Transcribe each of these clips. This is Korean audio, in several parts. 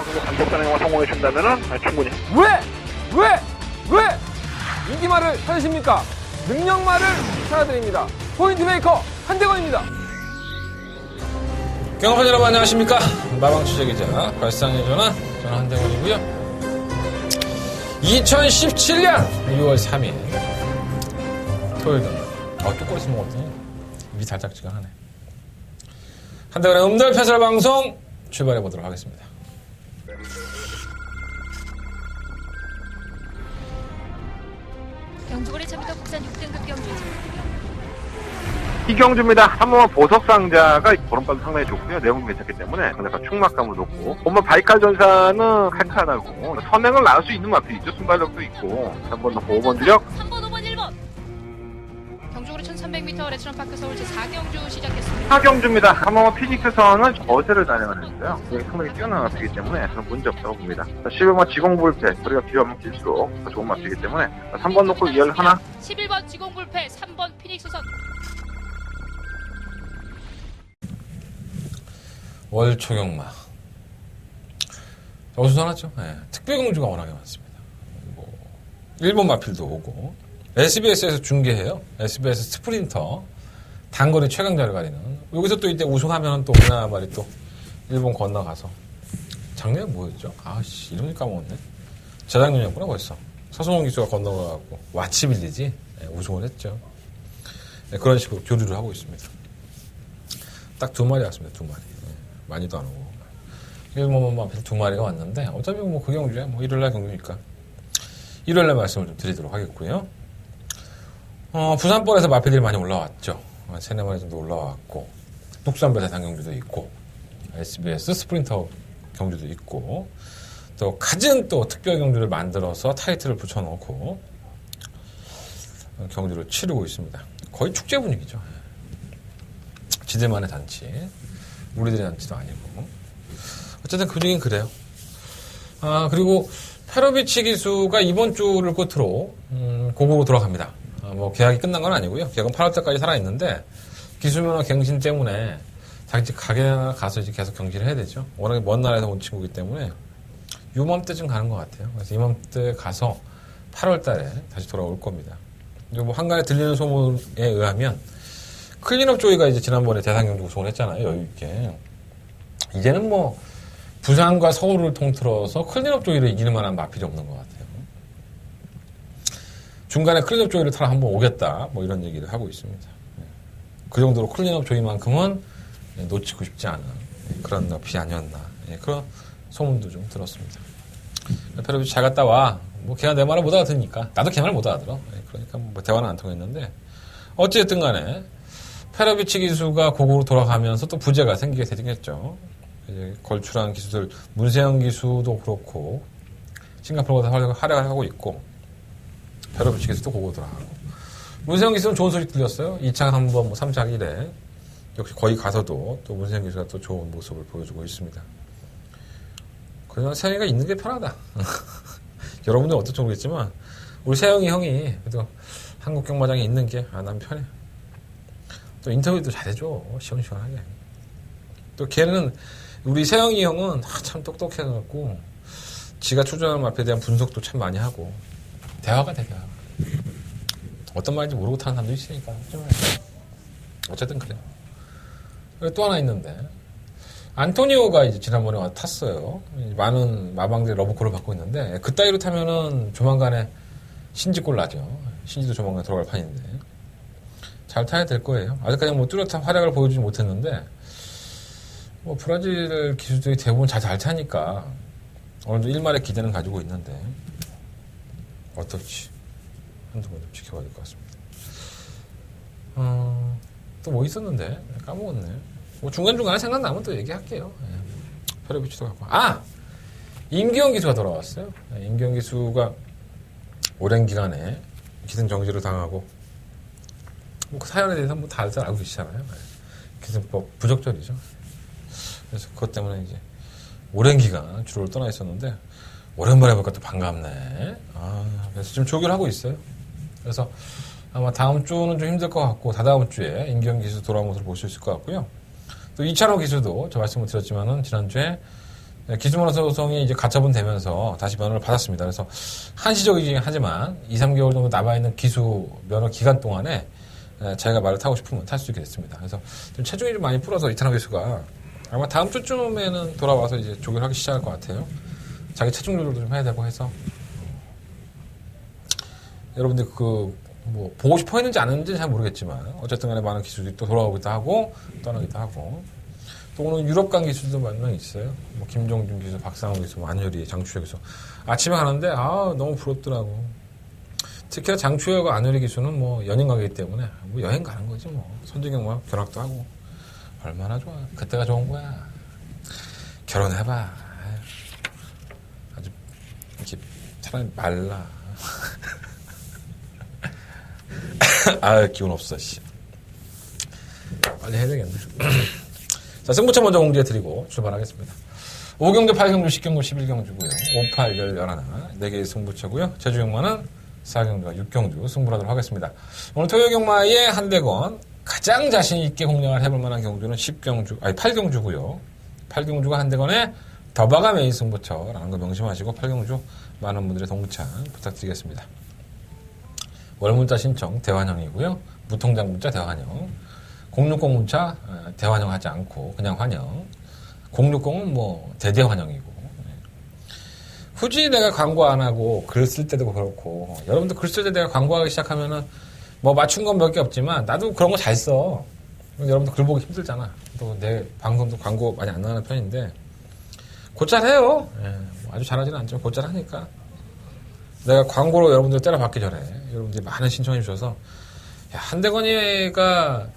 정도 단독 단행만 성공해 준다면은 충분히. 왜 인기말을 찾으십니까? 능력말을 찾아드립니다. 포인트 메이커 한대건입니다. 경험한 여러분 안녕하십니까? 마방 취재기자 발상의 전환 저는 한대건이고요. 2017년 6월 3일 토요일 쪼꼬리스 먹었더니 입이 달짝지근하네. 한대건의 음덜 패설 방송 출발해 보도록 하겠습니다. 경주고래 첨부터 국산 6등급 경주죠. 이경주입니다. 한번 보석 상자가 보름감도 상당히 좋고요. 내용도 괜찮기 때문에 그래서 충막감도 높고 보면 바이칼 전사는 칼칼하고 선행을 낳을 수 있는 마필이 있죠. 순발력도 있고 3번 넣고 5번 주력 3번, 5번, 1번. 경주고래 1300m 레스토랑파크 서울 제4경주 시작했습니다. 4경주입니다. 한번 피닉스선은 거세를 단행을 했어요. 여기 상당히 뛰어난 마필이기 때문에 저는 문제 없다고 봅니다. 11번 지공불패 우리가 기회하면 길수록 더 좋은 마필이기 때문에 3번 놓고 2열 하나 11번 지공불패, 3번 피닉스선. 월초경마 어수선하죠. 네. 특별공주가 워낙에 많습니다. 일본 마필도 오고 SBS에서 중계해요. SBS 스프린터 단거리 최강자를 가리는 여기서 또 이때 우승하면 또 우리나라 말이 또 일본 건너가서 작년에 뭐였죠? 아씨 이름이 까먹었네. 재작년이었구나 벌써. 서성원 기수가 건너가고 와치빌리지 네, 우승을 했죠. 네, 그런 식으로 교류를 하고 있습니다. 딱 2마리 왔습니다. 2마리. 많이도 안 오고. 일본만 마필 2마리가 왔는데, 어차피 그 경주에, 일요일날 경주니까. 일요일날 말씀을 좀 드리도록 하겠고요. 부산벌에서 마필들이 많이 올라왔죠. 3-4마리 정도 올라왔고, 북산별 대상 경주도 있고, SBS 스프린터 경주도 있고, 또, 갖은 또 특별 경주를 만들어서 타이틀을 붙여놓고, 경주를 치르고 있습니다. 거의 축제 분위기죠. 지들만의 잔치. 우리들의 잔치도 아니고. 어쨌든 그 분위기는 그래요. 그리고 페로비치 기수가 이번 주를 끝으로, 고국으로 돌아갑니다. 계약이 끝난 건 아니고요. 계약은 8월 때까지 살아있는데, 기수면허 갱신 때문에 자기 집 가게 가서 이제 계속 경기를 해야 되죠. 워낙에 먼 나라에서 온 친구이기 때문에, 요맘때쯤 가는 것 같아요. 그래서 이맘때 가서 8월 달에 다시 돌아올 겁니다. 그리고 한간에 들리는 소문에 의하면, 클린업 조이가 이제 지난번에 대상경주 우승을 했잖아요. 여유있게. 이제는 부산과 서울을 통틀어서 클린업 조이를 이기는 만한 마필이 없는 것 같아요. 중간에 클린업 조이를 타러 한번 오겠다. 이런 얘기를 하고 있습니다. 그 정도로 클린업 조이만큼은 놓치고 싶지 않은 그런 마필이 아니었나. 그런 소문도 좀 들었습니다. 페로비치 잘 갔다 와. 걔가 내 말을 못 알아듣으니까. 나도 걔 말을 못 알아들어. 그러니까 대화는 안 통했는데. 어쨌든 간에 페로비치 기수가 고국으로 돌아가면서 또 부재가 생기게 되겠죠. 이제 걸출한 기수들, 문세영 기수도 그렇고, 싱가포르가 활약을 하고 있고, 페로비치 기수도 고국으로 돌아가고. 문세영 기수는 좋은 소식 들렸어요. 2차 한번, 3차 1회. 역시 거기 가서도 또 문세영 기수가 또 좋은 모습을 보여주고 있습니다. 그냥 세영이가 있는 게 편하다. 여러분들 어떨지 모르겠지만, 우리 세영이 형이 그래도 한국 경마장에 있는 게, 난 편해. 또 인터뷰도 잘해줘. 시원시원하게. 또 걔는 우리 세영이 형은 참 똑똑해갖고 지가 출전하는 마필에 대한 분석도 참 많이 하고 대화가 돼. 대화가. 어떤 말인지 모르고 타는 사람도 있으니까 어쨌든 그래요. 그리고 또 하나 있는데 안토니오가 이제 지난번에 와서 탔어요. 많은 마방들이 러브콜을 받고 있는데 그따위로 타면은 조만간에 신지골 나죠. 신지도 조만간에 들어갈 판인데 잘 타야 될 거예요. 아직까지 뚜렷한 활약을 보여주지 못했는데, 브라질 기수들이 대부분 잘 타니까, 어느 정도 1말의 기대는 가지고 있는데, 어떨지, 한두 번 좀 지켜봐야 될 것 같습니다. 또 있었는데, 까먹었네. 중간중간에 생각나면 또 얘기할게요. 페로비치도 갖고. 임기영 기수가 돌아왔어요. 임기영 기수가 오랜 기간에 기승정지를 당하고, 그 사연에 대해서 다들 알고 계시잖아요. 기승법 부적절이죠. 그래서 그것 때문에 이제 오랜 기간 주로를 떠나 있었는데 오랜만에 보니까 또 반갑네. 그래서 지금 조교를 하고 있어요. 그래서 아마 다음 주는 좀 힘들 것 같고 다다음 주에 임기영 기수 돌아온 모습을 볼 수 있을 것 같고요. 또 이찬호 기수도 저 말씀을 드렸지만은 지난주에 기술면허 소송이 이제 가처분 되면서 다시 면허를 받았습니다. 그래서 한시적이긴 하지만 2, 3개월 정도 남아있는 기수 면허 기간 동안에 자기가 말을 타고 싶으면 탈 수 있게 됐습니다. 그래서 좀 체중이 좀 많이 불어서 이탄호 기수가 아마 다음 주쯤에는 돌아와서 이제 조교를 하기 시작할 것 같아요. 자기 체중 조절도 좀 해야 되고 해서. 여러분들 뭐 보고 싶어 했는지 안 했는지 잘 모르겠지만 어쨌든 간에 많은 기수들이 또 돌아오기도 하고 떠나기도 하고 또 오늘 유럽 간 기수도 몇 명 있어요. 뭐 김종준 기수, 박상호 기수, 뭐 안효리, 장추혁 기수. 아침에 가는데 너무 부럽더라고. 특히나 장추혁과 안효리 기수는 뭐 연인 관계이기 때문에 뭐 여행 가는 거지 뭐. 손주경 뭐 견학도 하고 얼마나 좋아. 그때가 좋은 거야. 결혼해봐. 아주 이렇게 차라리 말라. 기운 없어, 씨. 빨리 해야 되겠네. 자, 승부처 먼저 공지해드리고 출발하겠습니다. 5경주, 8경주, 10경주, 11경주고요. 5, 8, 10, 11, 4개의 승부처고요. 제주경마는 4경주와 6경주 승부하도록 하겠습니다. 오늘 토요경마의 한대건 가장 자신있게 공략을 해볼 만한 경주는 8경주고요. 8경주가 한대건의 더바가 메인 승부처라는 거 명심하시고 8경주 많은 분들의 동참 부탁드리겠습니다. 월문자 신청 대환영이고요. 무통장 문자 대환영. 060 문자 대환영 하지 않고 그냥 환영. 060은 뭐 대대환영이고. 굳이 내가 광고 안 하고 글 쓸 때도 그렇고 여러분들 글 쓸 때 내가 광고하기 시작하면은 뭐 맞춘 건 몇 개 없지만 나도 그런 거 잘 써. 여러분들 글 보기 힘들잖아. 또 내 방송도 광고 많이 안 나가는 편인데 곧잘 해요. 아주 잘하지는 않지만 곧잘 하니까. 내가 광고로 여러분들 때려받기 전에 여러분들이 많은 신청해 주셔서 한대건이가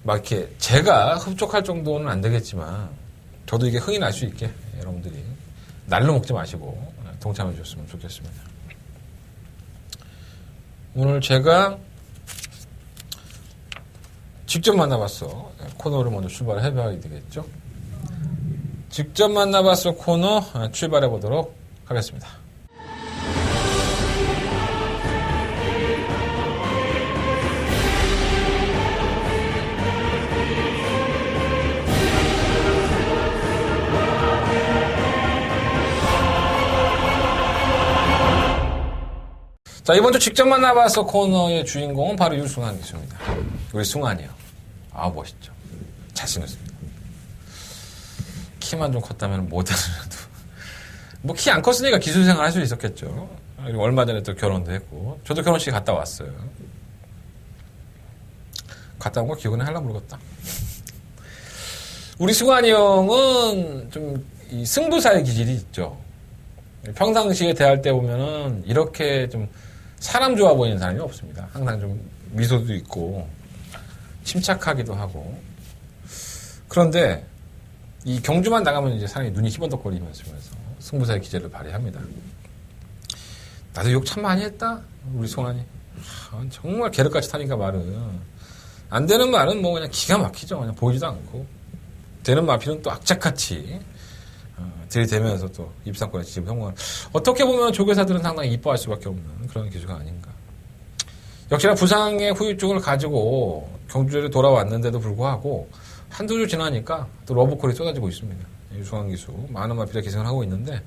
막 이렇게 제가 흡족할 정도는 안 되겠지만 저도 이게 흥이 날 수 있게 여러분들이 날로 먹지 마시고 동참해 주셨으면 좋겠습니다. 오늘 제가 직접 만나봤어 코너를 먼저 출발해 봐야 되겠죠. 직접 만나봤어 코너 출발해 보도록 하겠습니다. 자, 이번 주 직접 만나봤어 코너의 주인공은 바로 유승환 기수입니다. 우리 승환이요. 멋있죠. 잘생겼습니다. 키만 좀 컸다면 모델이라도. 뭐 키 안 컸으니까 기술 생활 할 수 있었겠죠. 그리고 얼마 전에 또 결혼도 했고. 저도 결혼식 갔다 왔어요. 갔다 온 거 기억은 하려고 모르겠다. 우리 승환이 형은 좀 이 승부사의 기질이 있죠. 평상시에 대할 때 보면은 이렇게 좀 사람 좋아 보이는 사람이 없습니다. 항상 좀 미소도 있고 침착하기도 하고. 그런데 이 경주만 나가면 이제 사람이 눈이 희번덕거리면서 승부사의 기질을 발휘합니다. 나도 욕 참 많이 했다. 우리 송환이. 정말 개력같이 타니까 말은. 안 되는 말은 뭐 그냥 기가 막히죠. 그냥 보이지도 않고. 되는 마피는 또 악착같이 들이대면서 또 입상권에 지금 성공을. 어떻게 보면 조교사들은 상당히 이뻐할 수밖에 없는 그런 기수가 아닌가. 역시나 부상의 후유증을 가지고 경주를 돌아왔는데도 불구하고 한두 주 지나니까 또 러브콜이 쏟아지고 있습니다. 유승환 기수 많은 마피를 기승을 하고 있는데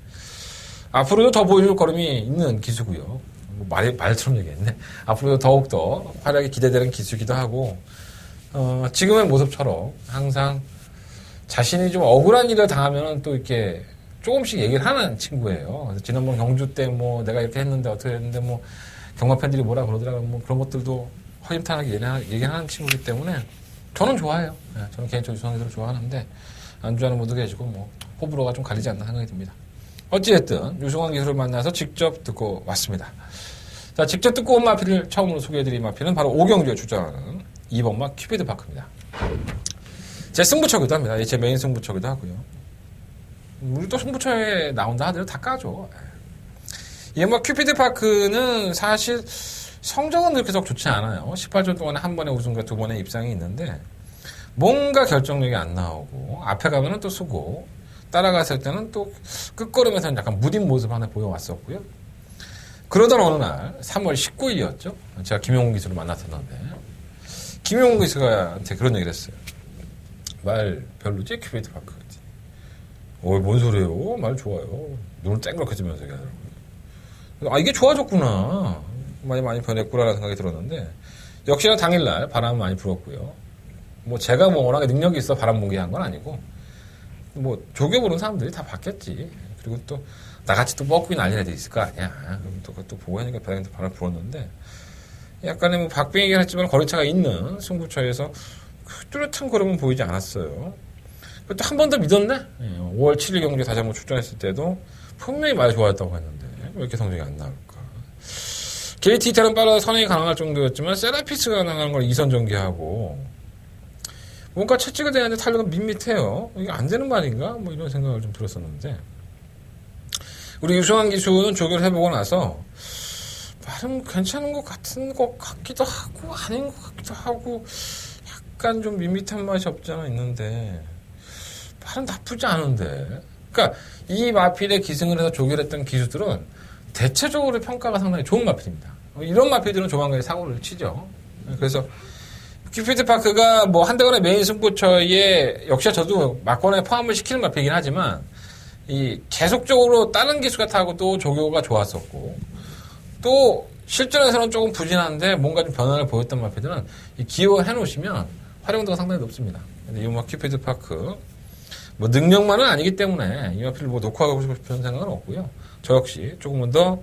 앞으로도 더 보여줄 걸음이 있는 기수고요. 뭐 말처럼 얘기했네. 앞으로도 더욱더 활약이 기대되는 기수이기도 하고 지금의 모습처럼 항상 자신이 좀 억울한 일을 당하면 또 이렇게 조금씩 얘기를 하는 친구예요. 그래서 지난번 경주 때 뭐 내가 이렇게 했는데 어떻게 했는데 뭐 경마 팬들이 뭐라 그러더라고요. 뭐 그런 것들도 허심탄회하게 얘기하는 친구이기 때문에 저는 좋아해요. 저는 개인적으로 유승환 기수를 좋아하는데 안 좋아하는 분도 계시고 뭐 호불호가 좀 갈리지 않나 생각이 듭니다. 어찌됐든 유승환 기수를 만나서 직접 듣고 왔습니다. 자, 직접 듣고 온 마피를 처음으로 소개해드린 마피는 바로 5경주에 출전하는 2번마 큐피드 파크입니다. 제 승부처기도 합니다. 제 메인 승부처기도 하고요. 우리 또 승부처에 나온다 하더라도 다 까죠. 이 뭐 큐피드 파크는 사실 성적은 그렇게 좋지 않아요. 18전 동안에 한 번의 우승과 두 번의 입상이 있는데 뭔가 결정력이 안 나오고 앞에 가면은 또 쓰고 따라갔을 때는 또 끝걸음에서는 약간 무딘 모습 하나 보여왔었고요. 그러던 어느 날 3월 19일이었죠. 제가 김용훈 기수를 만났었는데 김용훈 기수가 저한테 그런 얘기를 했어요. 말 별로지? 큐피드 파크. 뭔 소리예요? 말 좋아요. 눈을 쨍그랗게 뜨면서 얘기하더라고요. 이게 좋아졌구나. 많이 변했구나라는 생각이 들었는데, 역시나 당일날 바람은 많이 불었고요. 제가 워낙에 능력이 있어 바람 보게 한 건 아니고, 조교 부르는 사람들이 다 봤겠지. 그리고 또, 나같이 또 뻐꾸기 날리는 애들이 있을 거 아니야. 그럼 또 그것도 보고 하니까 바람이 불었는데, 약간의 박빙이긴 했지만 거리차가 있는 승부처에서 뚜렷한 걸음은 보이지 않았어요. 또 한 번 더 믿었네? 5월 7일 경기에 다시 한번 출전했을 때도 분명히 많이 좋아졌다고 했는데, 왜 이렇게 성적이 안 나올까? KT 이탈은 빨라서 선행이 가능할 정도였지만, 세라피스가 나가는 걸 2선 전개하고, 뭔가 채찍이 되는데 탄력은 밋밋해요. 이게 안 되는 말인가? 이런 생각을 좀 들었었는데, 우리 유승환 기수는 조교를 해보고 나서, 말은 괜찮은 것 같은 것 같기도 하고, 아닌 것 같기도 하고, 약간 좀 밋밋한 맛이 없지 않아 있는데, 말은 나쁘지 않은데. 그러니까 이 마필에 기승을 해서 조교를 했던 기수들은 대체적으로 평가가 상당히 좋은 마필입니다. 이런 마필들은 조만간에 사고를 치죠. 그래서 큐피드 파크가 한대건의 메인 승부처에 역시 저도 막권에 포함을 시키는 마필이긴 하지만 이 계속적으로 다른 기수가 타고도 조교가 좋았었고 또 실전에서는 조금 부진한데 뭔가 좀 변화를 보였던 마필들은 이 기여를 해놓으시면 활용도가 상당히 높습니다. 근데 이 큐피드 파크 능력만은 아니기 때문에 이 마필을 녹화하고 싶은 생각은 없고요. 저 역시 조금은 더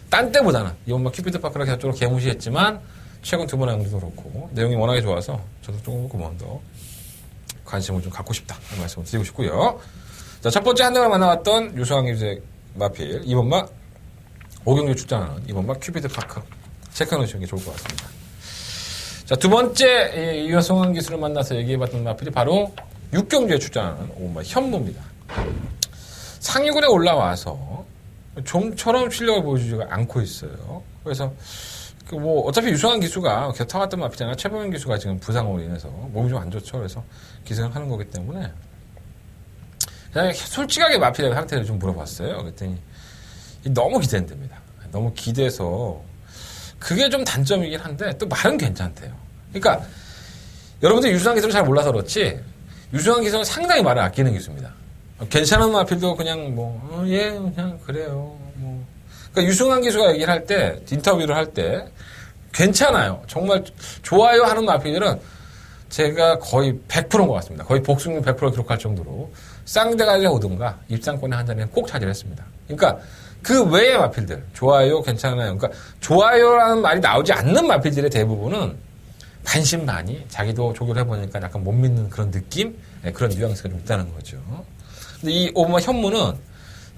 딴 때보다는 이번 큐피드 파크를 계속적으로 개무시했지만 최근 두 번의 경기도 그렇고 내용이 워낙에 좋아서 저도 조금 더 관심을 좀 갖고 싶다 이 말씀을 드리고 싶고요. 자, 첫 번째 한동안 만나왔던 유승환 기수의 마필 이번마 5경기 출전하는 이번마 큐피드 파크 체크해 놓으시는 게 좋을 것 같습니다. 자, 두 번째 유승환 기수를 만나서 얘기해봤던 마필이 바로 6경기에 출전하는 오마 현무입니다. 상위군에 올라와서 좀처럼 실력을 보여주지가 않고 있어요. 그래서 어차피 유승환 기수가 계속 타왔던 마필이잖아요. 최범현 기수가 지금 부상으로 인해서 몸이 좀 안 좋죠. 그래서 기승을 하는 거기 때문에 그냥 솔직하게 마필의 상태를 좀 물어봤어요. 그랬더니 너무 기대된답니다. 너무 기대서 그게 좀 단점이긴 한데 또 말은 괜찮대요. 그러니까 여러분들 유승환 기수를 잘 몰라서 그렇지 유승환 기수는 상당히 말을 아끼는 기수입니다. 괜찮은 마필도 그냥 그냥 그래요. 그러니까 유승환 기수가 얘기를 할 때, 인터뷰를 할 때, 괜찮아요. 정말 좋아요 하는 마필들은 제가 거의 100%인 것 같습니다. 거의 복수률 100% 기록할 정도로 쌍대가 오든가 입상권의 한 자리는 꼭 차지했습니다. 그러니까 그 외의 마필들, 좋아요, 괜찮아요. 그러니까 좋아요라는 말이 나오지 않는 마필들의 대부분은 반신반의, 자기도 조교를 해보니까 약간 못 믿는 그런 느낌? 네, 그런 뉘앙스가 좀 있다는 거죠. 근데 이 오마 현무는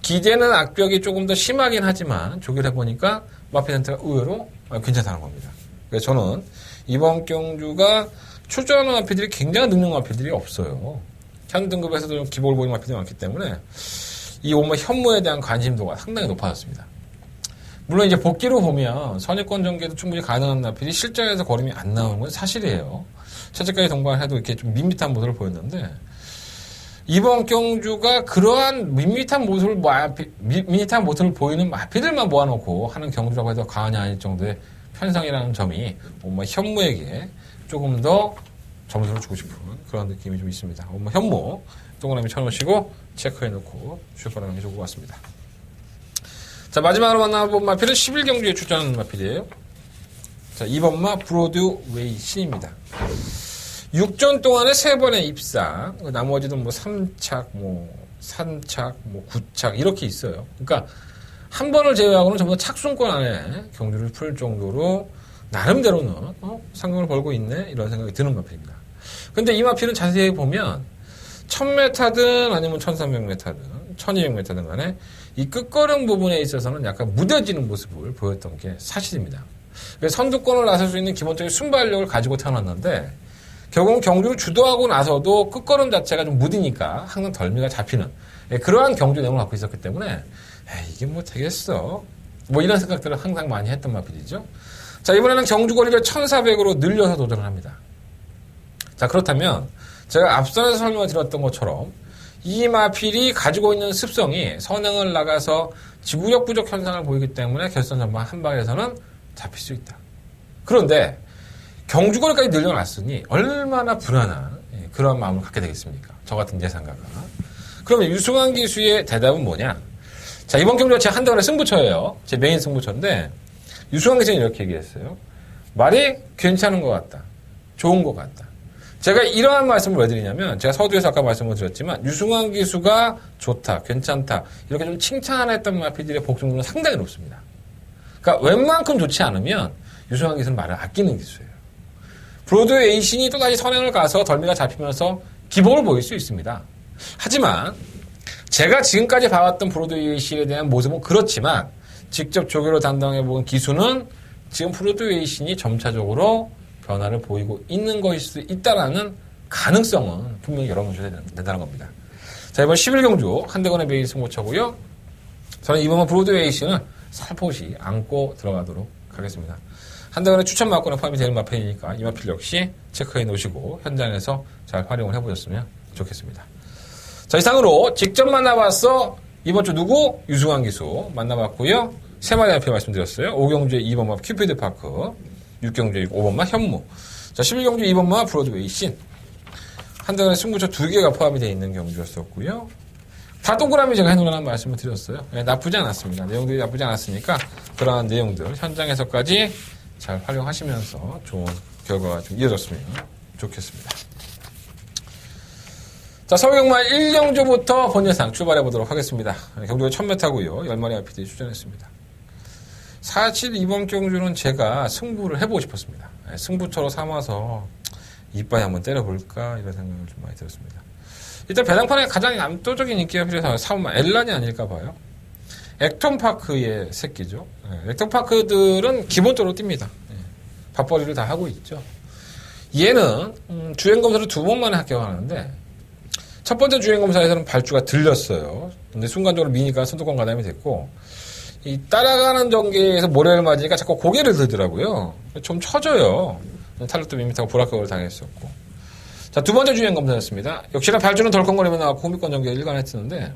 기대는 악벽이 조금 더 심하긴 하지만 조교를 해보니까 마필 상태가 의외로 괜찮다는 겁니다. 그래서 저는 이번 경주가 출전하는 마필들이 굉장히 능력 마필들이 없어요. 현 등급에서도 좀 기복을 보이는 마필들이 많기 때문에 이 오마 현무에 대한 관심도가 상당히 높아졌습니다. 물론 이제 복귀로 보면 선입권 전개도 충분히 가능한 마필이 실전에서 걸음이 안 나오는 건 사실이에요. 최저까지 동반을 해도 이렇게 좀 밋밋한 모습을 보였는데 이번 경주가 그러한 밋밋한 모습을 보이는 마필들만 모아놓고 하는 경주라고 해도 과언이 아닐 정도의 편성이라는 점이 엄마 현무에게 조금 더 점수를 주고 싶은 그런 느낌이 좀 있습니다. 엄마 현무 동그라미 쳐놓으시고 체크해놓고 출발하는 게 좋을 것 같습니다. 자, 마지막으로 만나본 마필은 11경주에 출전하는 마필이에요. 자, 2번마 브로드웨이 신입니다. 6전 동안에 3번의 입상, 나머지도 3착, 3착, 9착, 이렇게 있어요. 그러니까, 한 번을 제외하고는 전부 다 착순권 안에 경주를 풀 정도로, 나름대로는, 상금을 벌고 있네? 이런 생각이 드는 마필입니다. 근데 이 마필은 자세히 보면, 1000m든 아니면 1300m든, 1200m든 간에, 이 끝걸음 부분에 있어서는 약간 무뎌지는 모습을 보였던 게 사실입니다. 그래서 선두권을 나설 수 있는 기본적인 순발력을 가지고 태어났는데, 결국은 경주를 주도하고 나서도 끝걸음 자체가 좀 무디니까 항상 덜미가 잡히는 그러한 경주 내용을 갖고 있었기 때문에 이게 되겠어. 이런 생각들을 항상 많이 했던 마필이죠. 자, 이번에는 경주 거리를 1400으로 늘려서 도전을 합니다. 자, 그렇다면 제가 앞선에서 설명을 드렸던 것처럼 이 마필이 가지고 있는 습성이 선행을 나가서 지구력 부족 현상을 보이기 때문에 결선 전반 한 방에서는 잡힐 수 있다. 그런데 경주거리까지 늘려놨으니 얼마나 불안한 그런 마음을 갖게 되겠습니까? 저 같은 예상가가. 그러면 유승환 기수의 대답은 뭐냐? 자, 이번 경기가 제 한동안의 승부처예요. 제 메인 승부처인데 유승환 기수는 이렇게 얘기했어요. 말이 괜찮은 것 같다. 좋은 것 같다. 제가 이러한 말씀을 왜 드리냐면 제가 서두에서 아까 말씀을 드렸지만 유승환 기수가 좋다, 괜찮다 이렇게 좀 칭찬했던 마피들의 복중률은 상당히 높습니다. 그러니까 웬만큼 좋지 않으면 유승환 기수는 말을 아끼는 기수예요. 브로드웨이 에이신이 또다시 선행을 가서 덜미가 잡히면서 기복을 보일 수 있습니다. 하지만 제가 지금까지 봐왔던 브로드웨이 에이신에 대한 모습은 그렇지만 직접 조교를 담당해본 기수는 지금 브로드웨이 에이신이 점차적으로 변화를 보이고 있는 것일 수 있다라는 가능성은 분명히 열어놓으셔야 된다는 겁니다. 자, 이번 11경주 한대건의 메인 승부처고요. 저는 이번 브로드웨이 에이신은 살포시 안고 들어가도록 하겠습니다. 한대건의 추천 마건에 포함이 되는 마필이니까 이 마필 역시 체크해 놓으시고 현장에서 잘 활용을 해보셨으면 좋겠습니다. 자, 이상으로 직접 만나봤어. 이번 주 누구? 유승환 기수 만나봤고요. 세 마리 마필 말씀드렸어요. 5경주의 2번 마 큐피드 파크, 6경주의 5번 마 현무, 자 11경주 2번 마 브로드웨이 신. 한대건의 승부처 2개가 포함이 되어 있는 경주였었고요. 다 동그라미 제가 해놓으라는 말씀을 드렸어요. 네, 나쁘지 않았습니다. 내용들이 나쁘지 않았으니까 그러한 내용들 현장에서까지 잘 활용하시면서 좋은 결과가 좀 이어졌으면 좋겠습니다. 자, 서울경마 1경주부터 본 예상 출발해 보도록 하겠습니다. 경주가 1000m고요. 10마리 RPD 출전했습니다. 사실 이번 경주는 제가 승부를 해보고 싶었습니다. 승부처로 삼아서 이빨에 한번 때려볼까 이런 생각을 좀 많이 들었습니다. 일단 배당판에 가장 압도적인 인기가 필요해서 3번 엘란이 아닐까 봐요. 액톤파크의 새끼죠. 액톤파크들은 기본적으로 뜁니다. 밥벌이를 다 하고 있죠. 얘는 주행검사를 2번만에 합격하는데 첫 번째 주행검사에서는 발주가 들렸어요. 근데 순간적으로 미니가 선두권 가담이 됐고 이 따라가는 전개에서 모래를 맞으니까 자꾸 고개를 들더라고요. 좀 처져요. 탈락도 밋밋하고 불합격을 당했었고. 자, 두 번째 주행검사였습니다. 역시나 발주는 덜컹거리면 나왔고 호미권 전개 일관했었는데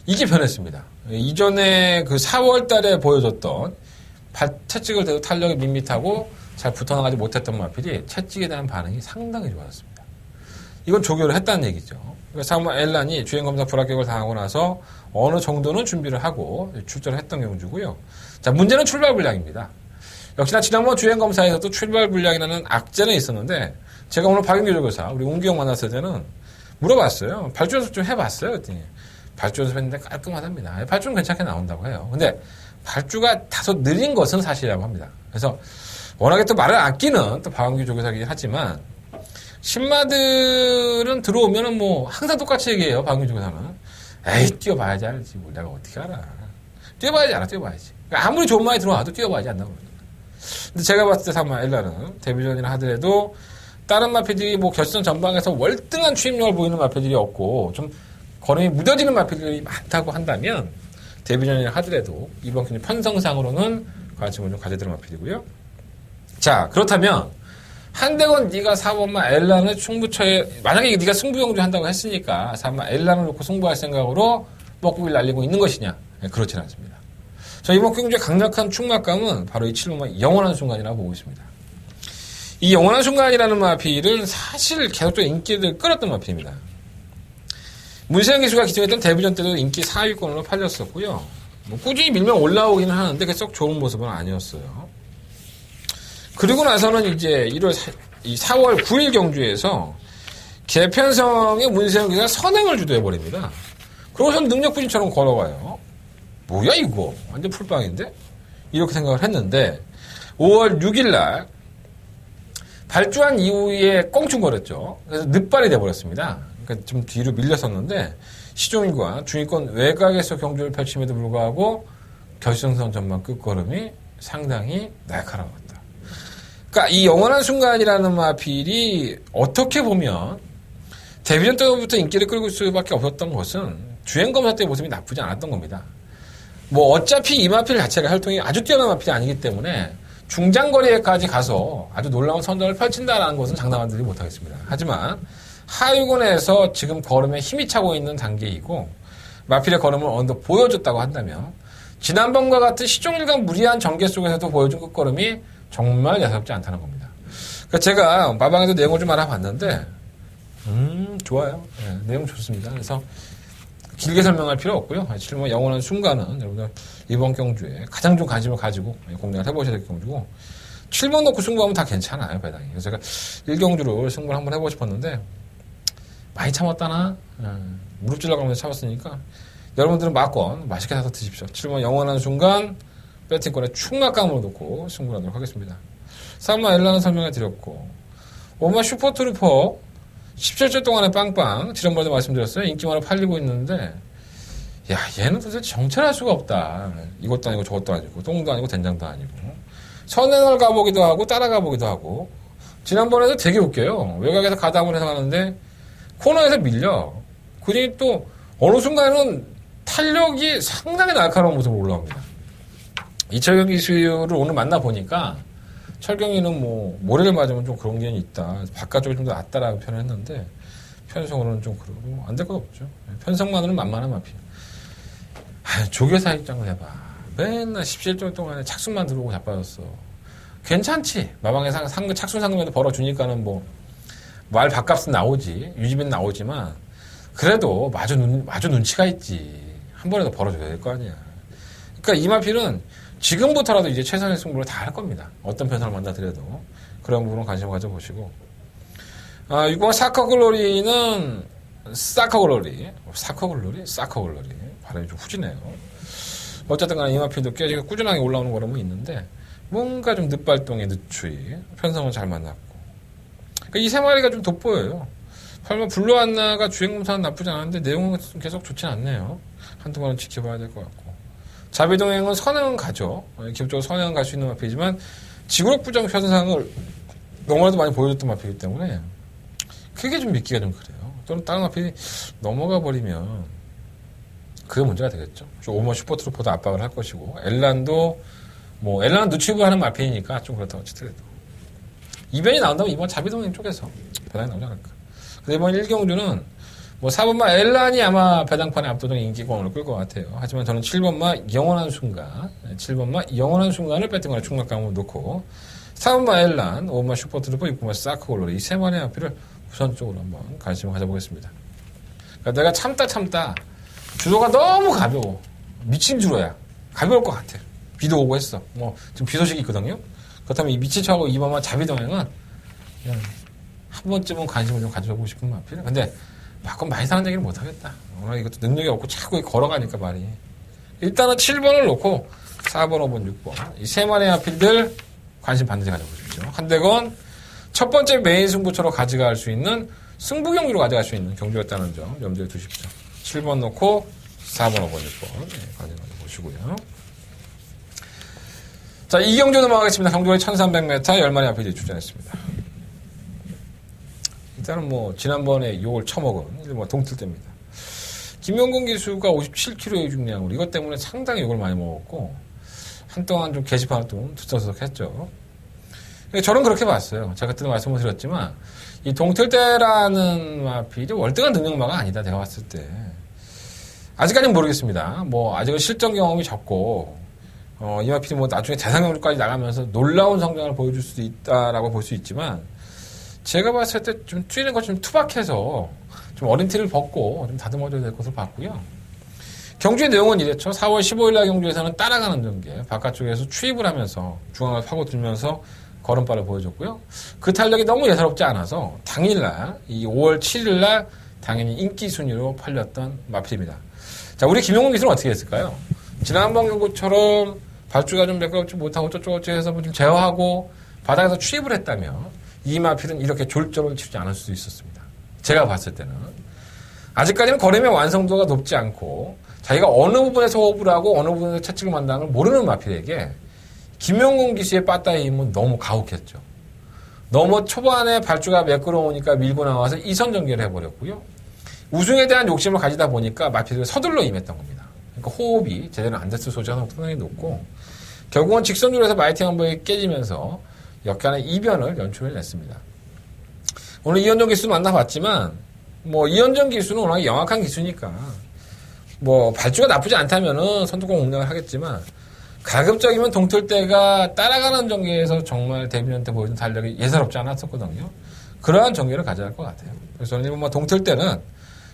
이게 변했습니다. 이전에 그 4월 달에 보여줬던 채찍을 대고 탄력이 밋밋하고 잘 붙어나가지 못했던 마필이 채찍에 대한 반응이 상당히 좋았습니다. 이건 조교를 했다는 얘기죠. 그래서 사무마 엘란이 주행검사 불합격을 당하고 나서 어느 정도는 준비를 하고 출전을 했던 경주고요. 자, 문제는 출발 불량입니다. 역시나 지난번 주행검사에서도 출발 불량이라는 악재는 있었는데 제가 오늘 박윤규 조교사 우리 웅기 형 만났을 때는 물어봤어요. 발주 연습 좀 해봤어요. 그랬더니 발주 연습했는데 깔끔하답니다. 발주는 괜찮게 나온다고 해요. 근데 발주가 다소 느린 것은 사실이라고 합니다. 그래서 워낙에 또 말을 아끼는 또 박윤규 조교사이긴 하지만 신마들은 들어오면은 뭐 항상 똑같이 얘기해요. 박윤규 조교사는 에이 뛰어봐야지 알지 뭘 내가 어떻게 알아. 뛰어봐야지 알아. 뛰어봐야지. 그러니까 아무리 좋은 말이 들어와도 뛰어봐야지 안다고 그러죠. 근데 제가 봤을 때 사마 엘라는 데뷔전이나 하더라도 다른 마필들이 뭐 결승 전방에서 월등한 추임력을 보이는 마필들이 없고 좀 걸음이 무뎌지는 마필들이 많다고 한다면 데뷔전이나 하더라도 이번 경기 편성상으로는 관심을 좀 가져드는 마필이고요. 자, 그렇다면 한대건 네가 4번마 엘란을 승부처에 만약에 네가 승부경주 한다고 했으니까 4번마 엘란을 놓고 승부할 생각으로 뻐꾸기를 날리고 있는 것이냐? 네, 그렇지는 않습니다. 저 이번 경주의 강력한 충막감은 바로 이 7번마 영원한 순간이라고 보고 있습니다. 이 영원한 순간이라는 마필은 사실 계속적으로 인기를 끌었던 마필입니다. 문세영 기수가 기승했던 데뷔전 때도 인기 4위권으로 팔렸었고요. 뭐 꾸준히 밀면 올라오기는 하는데 그게 썩 좋은 모습은 아니었어요. 그리고 나서는 이제 4월 9일 경주에서 개편성의 문세영 기수가 선행을 주도해버립니다. 그러고선 능력부진처럼 걸어가요. 뭐야 이거 완전 풀빵인데? 이렇게 생각을 했는데 5월 6일날 발주한 이후에 꽁충거렸죠. 그래서 늦발이 돼버렸습니다. 그러니까 좀 뒤로 밀렸었는데 시종일과 중위권 외곽에서 경주를 펼침에도 불구하고 결승선 전반 끝걸음이 상당히 날카로웠다. 그러니까 이 영원한 순간이라는 마필이 어떻게 보면 데뷔전 때부터 인기를 끌고 있을 수밖에 없었던 것은 주행검사 때의 모습이 나쁘지 않았던 겁니다. 뭐 어차피 이 마필 자체가 혈통이 아주 뛰어난 마필이 아니기 때문에 중장거리에까지 가서 아주 놀라운 선전을 펼친다는 것은 장담하지 못하겠습니다. 하지만 하위권에서 지금 걸음에 힘이 차고 있는 단계이고 마필의 걸음을 어느 정도 보여줬다고 한다면 지난번과 같은 시종일관 무리한 전개 속에서도 보여준 끝걸음이 정말 예사롭지 않다는 겁니다. 그러니까 제가 마방에도 내용을 좀 알아봤는데 좋아요. 예, 내용 좋습니다. 그래서 길게 설명할 필요 없고요. 7번 영원한 순간은 여러분들 이번 경주에 가장 좀 관심을 가지고 공략을 해보셔야 될 경주고 7번 놓고 승부하면 다 괜찮아요, 배당이. 그래서 제가 1경주를 승부를 한번 해보고 싶었는데 많이 참았다나 무릎 찔러가면서 참았으니까 여러분들은 막권 맛있게 사서 드십시오. 7번 영원한 순간 배팅권에 충막감으로 놓고 승부를 하도록 하겠습니다. 3번 엘라는 설명해 드렸고 5번 슈퍼트루퍼 17주 동안에 빵빵 지난번에도 말씀드렸어요. 인기만으로 팔리고 있는데 야 얘는 도대체 정찰할 수가 없다. 이것도 아니고 저것도 아니고 똥도 아니고 된장도 아니고 선행을 가보기도 하고 따라가보기도 하고 지난번에도 되게 웃겨요. 외곽에서 가담을 해서 가는데 코너에서 밀려. 그러니 또 어느 순간에는 탄력이 상당히 날카로운 모습으로 올라옵니다. 이철경 기수를 오늘 만나보니까 철경이는 뭐 모래를 맞으면 좀 그런 게 있다. 바깥쪽이 좀 더 낫다라고 표현을 했는데 편성으로는 좀 그러고 안 될 것 없죠. 편성만으로는 만만한 마피. 조교사 입장을 해봐. 맨날 17종 동안에 착순만 들어오고 자빠졌어. 괜찮지. 마방에 착순 상금에도 벌어주니까는 뭐 말 밥값은 나오지. 유지비는 나오지만 그래도 마주 눈치가 있지. 한 번에도 벌어줘야 될 거 아니야. 그러니까 이 마필은 지금부터라도 이제 최선의 승부를 다 할 겁니다. 어떤 편성을 만나더라도. 그런 부분은 관심을 가져보시고. 6번 사커글로리는 사커글로리. 발음이 좀 후지네요. 어쨌든 간에 이 마필도 꽤 꾸준하게 올라오는 거라면 있는데 뭔가 좀 늦발동의 늦추위. 편성은 잘 만났고. 그러니까 이 세 마리가 좀 돋보여요. 8번 블루안나가 주행검사는 나쁘지 않은데 내용은 계속 좋진 않네요. 한두 번은 지켜봐야 될 것 같고. 자비동행은 선행은 가죠. 기본적으로 선행은 갈 수 있는 마피지만 지구력 부정 현상을 너무나도 많이 보여줬던 마피이기 때문에 그게 좀 믿기가 좀 그래요. 또는 다른 마피 넘어가 버리면 그게 문제가 되겠죠. 5번 슈퍼트루퍼도 압박을 할 것이고 엘란도 뭐 엘란은 누치고 하는 마피이니까 좀 그렇다고 치더라도 이변이 나온다면 이번 자비동행 쪽에서 배당이 나오지 않을까. 근데 이번 1경주는 뭐 4번마 엘란이 아마 배당판의 압도적인 인기권을 끌 것 같아요. 하지만 저는 7번마 영원한 순간을 배팅권에 충막감으로 놓고 4번마 엘란, 5번마 슈퍼트루퍼, 6번마 사크골로리 이 세 마리의 앞이를 우선적으로 한번 관심을 가져보겠습니다. 그러니까 내가 참다 주도가 너무 가벼워. 미친 주로야. 가벼울 것 같아. 비도 오고 했어. 뭐 지금 비 소식이 있거든요. 그렇다면 이 미친 척하고 2번마 자비동행은 그냥 한 번쯤은 관심을 좀 가져보고 싶은 마필. 근데 바꿔 많이 사는 얘기를 못하겠다. 오늘 이것도 능력이 없고 자꾸 걸어가니까 말이. 일단은 7번을 놓고 4번, 5번, 6번 이 세 마리의 마필들 관심 반드시 가져보십시오. 한대건 첫 번째 메인 승부처로 가져갈 수 있는 승부 경주로 가져갈 수 있는 경주였다는 점 염두에 두십시오. 7번 놓고 4번, 5번, 6번 관심 가져보시고요. 자, 이 경주 넘어가겠습니다. 경주거리 1300m 10마리 앞에 출전했습니다. 일단은 뭐 지난번에 욕을 처먹은 뭐 동틀대입니다. 김용곤 기수가 57kg의 중량으로 이것 때문에 상당히 욕을 많이 먹었고 한동안 좀 게시판을 좀 들썩들썩했죠. 저는 그렇게 봤어요. 제가 그때도 말씀을 드렸지만 이 동틀대라는 마필이 월등한 능력마가 아니다. 제가 봤을 때 아직까지는 모르겠습니다. 뭐 아직은 실전 경험이 적고 이 마필이 뭐 나중에 대상 경주까지 나가면서 놀라운 성장을 보여줄 수도 있다라고 볼 수 있지만 제가 봤을 때 좀 뛰는 것 좀 투박해서 좀 어린 티를 벗고 좀 다듬어줘야 될 것으로 봤고요. 경주의 내용은 이랬죠. 4월 15일날 경주에서는 따라가는 전개 바깥쪽에서 추입을 하면서 중앙을 파고들면서 걸음발을 보여줬고요. 그 탄력이 너무 예사롭지 않아서 당일날 이 5월 7일날 당연히 인기 순위로 팔렸던 마필입니다. 자, 우리 김용곤 기수는 어떻게 했을까요? 지난번 경주처럼 발주가 좀 매끄럽지 못하고 어쩌고저쩌고 해서 좀 제어하고 바닥에서 추입을 했다면 이 마필은 이렇게 졸전을 치지 않을 수도 있었습니다. 제가 봤을 때는. 아직까지는 거림의 완성도가 높지 않고 자기가 어느 부분에서 호흡을 하고 어느 부분에서 채찍을 만다는 걸 모르는 마필에게 김용곤 기수의 빠따의 힘은 너무 가혹했죠. 너무 초반에 발주가 매끄러우니까 밀고 나와서 이선 전개를 해버렸고요. 우승에 대한 욕심을 가지다 보니까 마필이 서둘러 임했던 겁니다. 그러니까 호흡이 제대로 안 됐을 소지가 상당히 높고 결국은 직선주로에서 마이팅 한 번에 깨지면서 역간의 이변을 연출을 냈습니다. 오늘 이현정 기수 만나봤지만 뭐 이현정 기수는 워낙 영악한 기수니까 뭐 발주가 나쁘지 않다면은 선두공 공략을 하겠지만 가급적이면 동틀대가 따라가는 전개에서 정말 데뷔년 때 보여준 달력이 예사롭지 않았었거든요. 그러한 전개를 가져야 할 것 같아요. 그래서 저는 이번 동틀 때는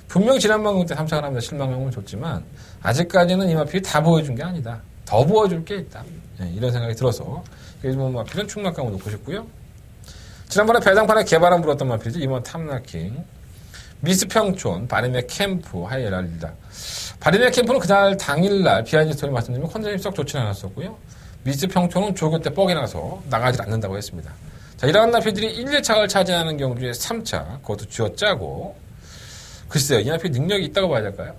분명 지난번 때 3차가 하면서 실망감을 줬지만 아직까지는 이 마필이 다 보여준 게 아니다. 더 보여줄 게 있다. 네, 이런 생각이 들어서 이번 마필은 충막감을 놓고 싶고요. 지난번에 배당판에 개발한 불었던 마필이죠. 이번 탐나킹, 미스 평촌, 바리메 캠프, 하이에랄리다. 바리메 캠프는 그날 당일날 비하인드 스토리 말씀드리면 컨셉이 썩 좋지는 않았었고요. 미스 평촌은 조교 때 뻑이 나서 나가지 않는다고 했습니다. 자, 이러한 나필들이 1, 2차를 차지하는 경주에 3차, 그것도 쥐어짜고, 글쎄요, 이 나필 능력이 있다고 봐야 될까요?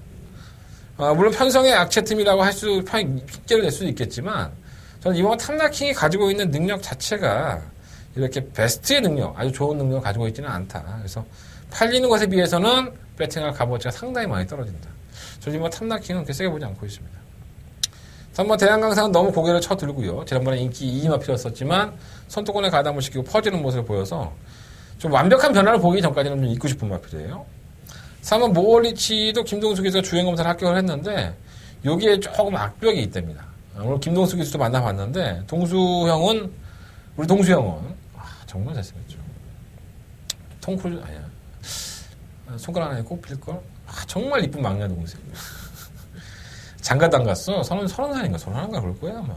물론 편성의 악체팀이라고 핑계를 낼 수도 있겠지만, 저는 이번 탐나킹이 가지고 있는 능력 자체가 이렇게 베스트의 능력, 아주 좋은 능력을 가지고 있지는 않다. 그래서 팔리는 것에 비해서는 배팅할 값어치가 상당히 많이 떨어진다. 저는 이번 탐나킹은 그렇게 세게 보지 않고 있습니다. 3번 대한강상은 너무 고개를 쳐들고요. 지난번에 인기 2마필이었었지만 선두권에 가담을 시키고 퍼지는 모습을 보여서 좀 완벽한 변화를 보기 전까지는 좀 잊고 싶은 마필이에요. 3번 모올리치도 김동수 기수가 주행검사를 합격을 했는데 여기에 조금 악벽이 있답니다. 오늘 김동수 기수도 만나봤는데 우리 동수 형은 정말 잘생겼죠. 톰 크루즈 아니야. 손가락 안에 꼽힐걸? 정말 이쁜 막내 동생. 장가도 안 갔어. 30살인가 31인가 그럴 거야 아마.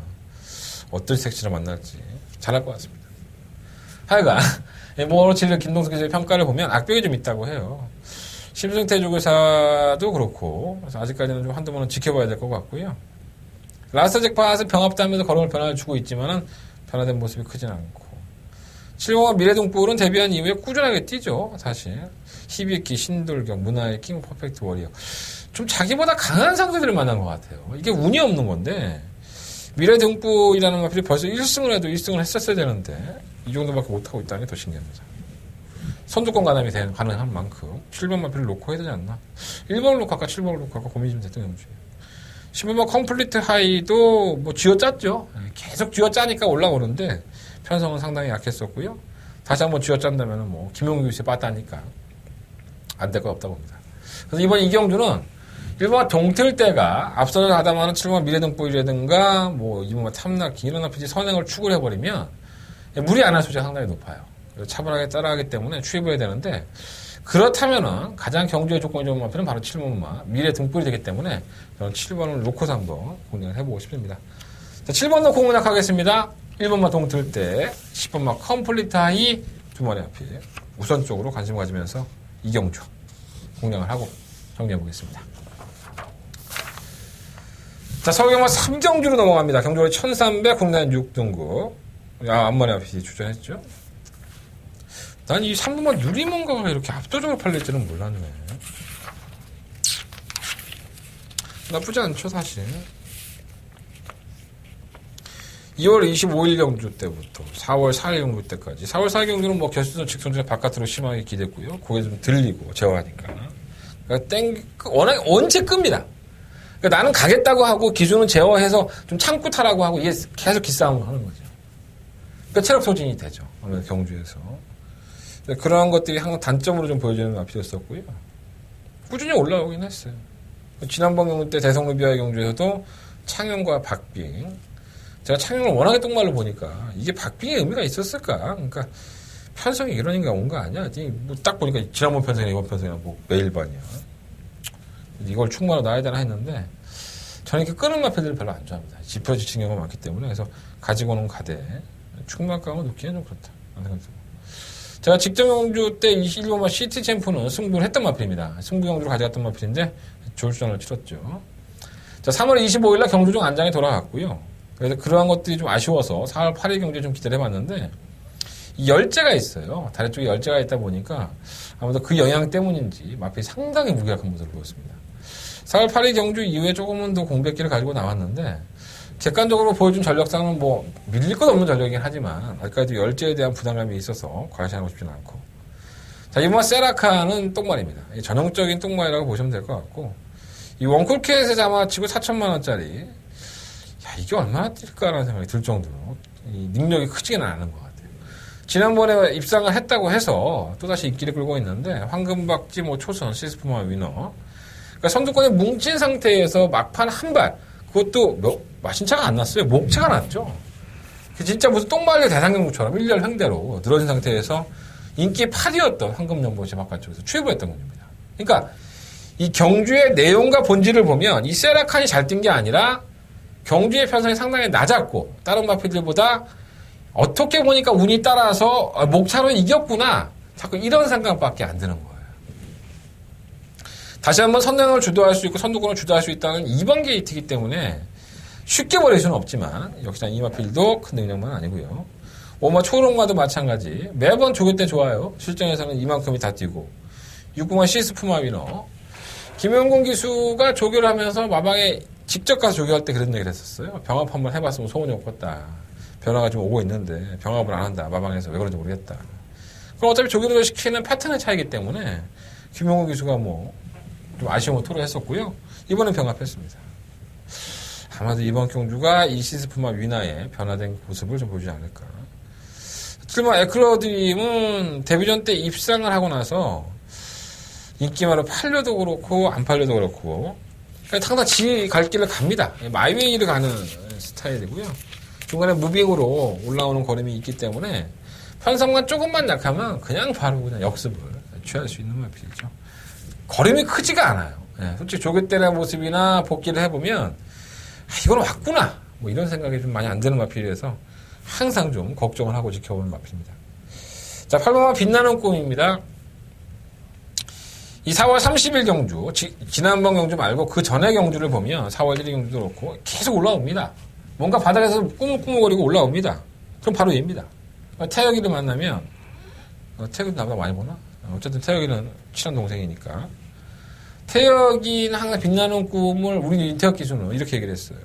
어떤 섹시를 만날지 잘할 것 같습니다. 하여간 모올리치 김동수 기수의 평가를 보면 악벽이 좀 있다고 해요. 심승태 조교사도 그렇고 그래서 아직까지는 좀 한두 번은 지켜봐야 될 것 같고요. 라스트 잭팟은 병합하면서 걸음을 변화를 주고 있지만은 변화된 모습이 크진 않고 7번과 미래동불은 데뷔한 이후에 꾸준하게 뛰죠. 사실 히비키, 신돌경, 문화의 킹, 퍼펙트 워리어 좀 자기보다 강한 상대들을 만난 것 같아요. 이게 운이 없는 건데 미래등불이라는 마필이 벌써 1승을 해도 1승을 했었어야 되는데 이 정도밖에 못하고 있다는 게 더 신기합니다. 선두권 가담이 가능한 만큼 7번 마필을 놓고 해야 되지 않나. 1번을 놓고 할까 7번을 놓고 할까 고민이 좀 됐던 경주예요. 10번 컴플리트 하이도 뭐 쥐어짰죠. 계속 쥐어짜니까 올라오는데 편성은 상당히 약했었고요. 다시 한번 쥐어짠다면 뭐 김용규 교수의 빠따니까 안 될 것 없다고 봅니다. 그래서 이번 이 경주는 1번 동틀 때가 앞서서 가담하는 7번 미래등불이라든가 뭐 2번 탐나킹 이런 앞에 선행을 축을 해버리면 무리 안 할 소지가 상당히 높아요. 차분하게 따라가기 때문에 추입해야 되는데 그렇다면은 가장 경주의 조건이 좋은 마필은 바로 7번마 미래 등불이 되기 때문에 저는 7번을 놓고서 한번 공략을 해보고 싶습니다. 자, 7번 놓고 공략하겠습니다. 1번마 동틀 때 10번마 컴플리트 하이 두 마리 앞에 우선적으로 관심을 가지면서 이경주 공략을 하고 정리해보겠습니다. 자, 서울경마 3경주로 넘어갑니다. 경주로 1300 국내한 6등급 앞마리 앞에 출전했죠. 난 이 3번만 유리mon가가 이렇게 압도적으로 팔릴 줄은 몰랐네. 나쁘지 않죠, 사실. 2월 25일 경주 때부터 4월 4일 경주 때까지. 4월 4일 경주는 뭐 결승선 직선전에 바깥으로 심하게 기댔고요. 고개 좀 들리고, 제어하니까. 그러니까 워낙 언제 끕니다. 그러니까 나는 가겠다고 하고 기준은 제어해서 좀 참고 타라고 하고 이게 계속 기싸움을 하는 거죠. 그러니까 체력 소진이 되죠. 아무래도 경주에서. 그러한 것들이 항상 단점으로 좀 보여지는 마필이었었고요. 꾸준히 올라오긴 했어요. 지난번 경주 때 대성루비아의 경주에서도 창영과 박빙. 제가 창영을 워낙에 똥말로 보니까 이게 박빙의 의미가 있었을까? 그러니까 편성이 이러니까 온 거 아니야? 뭐 딱 보니까 지난번 편성이나 이번 편성이나 뭐 매일반이야. 이걸 충분하로 놔야 되나 했는데 저는 이렇게 끄는 마필들을 별로 안 좋아합니다. 짚어지친 경우가 많기 때문에 그래서 가지고 오는 가대 충만감을 놓기는 좀 그렇다. 제가 직전 경주 때 21번마 시티 챔프는 승부를 했던 마필입니다. 승부 경주로 가져갔던 마필인데 졸전을 치렀죠. 자, 3월 25일날 경주중 안장에 돌아갔고요. 그래서 그러한 것들이 좀 아쉬워서 4월 8일 경주에 좀 기대를 해봤는데 이 열재가 있어요. 다리 쪽에 열재가 있다 보니까 아무래도 그 영향 때문인지 마필이 상당히 무기력한 모습을 보였습니다. 4월 8일 경주 이후에 조금은 더 공백기를 가지고 나왔는데 객관적으로 보여준 전력상은 뭐 밀릴 것 없는 전력이긴 하지만 아직까지도 열재에 대한 부담감이 있어서 과시하고 싶지는 않고 자 이번 세라카는 똥말입니다. 전형적인 똥말이라고 보시면 될 것 같고 이 원쿨캣에 잡아치고 4천만 원짜리 야 이게 얼마나 뛸까라는 생각이 들 정도로 이 능력이 크지는 않은 것 같아요. 지난번에 입상을 했다고 해서 또다시 인기를 끌고 있는데 황금박지 뭐 초선 시스프마 위너 그러니까 선두권에 뭉친 상태에서 막판 한 발 그것도 마신차가 안 났어요. 목차가 났죠. 진짜 무슨 똥말려 대상경주처럼 1년 횡대로 늘어진 상태에서 인기 8위였던 황금연보시 바깥쪽에서 추입을 했던 겁니다. 그러니까 이 경주의 내용과 본질을 보면 이 세라칸이 잘 뛴 게 아니라 경주의 편성이 상당히 낮았고 다른 마필들보다 어떻게 보니까 운이 따라서 목차로 이겼구나. 자꾸 이런 생각밖에 안 드는 거예요. 다시 한번 선행을 주도할 수 있고 선두권을 주도할 수 있다는 2번 게이트이기 때문에 쉽게 버릴 수는 없지만 역시나 이 마필도 큰 능력만 아니고요. 오마 초롱마도 마찬가지. 매번 조교 때 좋아요. 실전에서는 이만큼이 다 뛰고 6공화 시스푸마 위너. 김영곤 기수가 조교를 하면서 마방에 직접 가서 조교할 때 그런 얘기를 했었어요. 병합 한번 해봤으면 소문이 없겠다. 변화가 좀 오고 있는데 병합을 안 한다. 마방에서 왜 그런지 모르겠다. 그럼 어차피 조교를 시키는 패턴의 차이기 때문에 김영곤 기수가 뭐 좀 아쉬움을 토로했었고요. 이번엔 병합했습니다. 아마도 이번 경주가 이 시스푸마 위나의 변화된 모습을 좀 보여주지 않을까. 실마 에클러드림은 데뷔전 때 입상을 하고 나서 인기마로 팔려도 그렇고 안 팔려도 그렇고 항상 지 갈 길을 갑니다. 마이웨이를 가는 스타일이고요. 중간에 무빙으로 올라오는 걸음이 있기 때문에 편성만 조금만 약하면 그냥 바로 그냥 역습을 취할 수 있는 마필이죠. 걸음이 크지가 않아요. 솔직히 조교 때의 모습이나 복귀를 해보면 이건 왔구나 뭐 이런 생각이 좀 많이 안 드는 마필이라서 항상 좀 걱정을 하고 지켜보는 마필입니다. 자, 8번마 빛나는 꿈입니다. 이 4월 30일 경주, 지난번 경주 말고 그 전의 경주를 보면 4월 1일 경주도 그렇고 계속 올라옵니다. 뭔가 바닥에서 꾸물꾸물거리고 올라옵니다. 그럼 바로 얘입니다. 태혁이를 만나면 태혁이도 나보다 많이 보나? 어쨌든 태혁이는 친한 동생이니까 태혁이는 항상 빛나는 꿈을 우리 인태혁 기수는 이렇게 얘기를 했어요.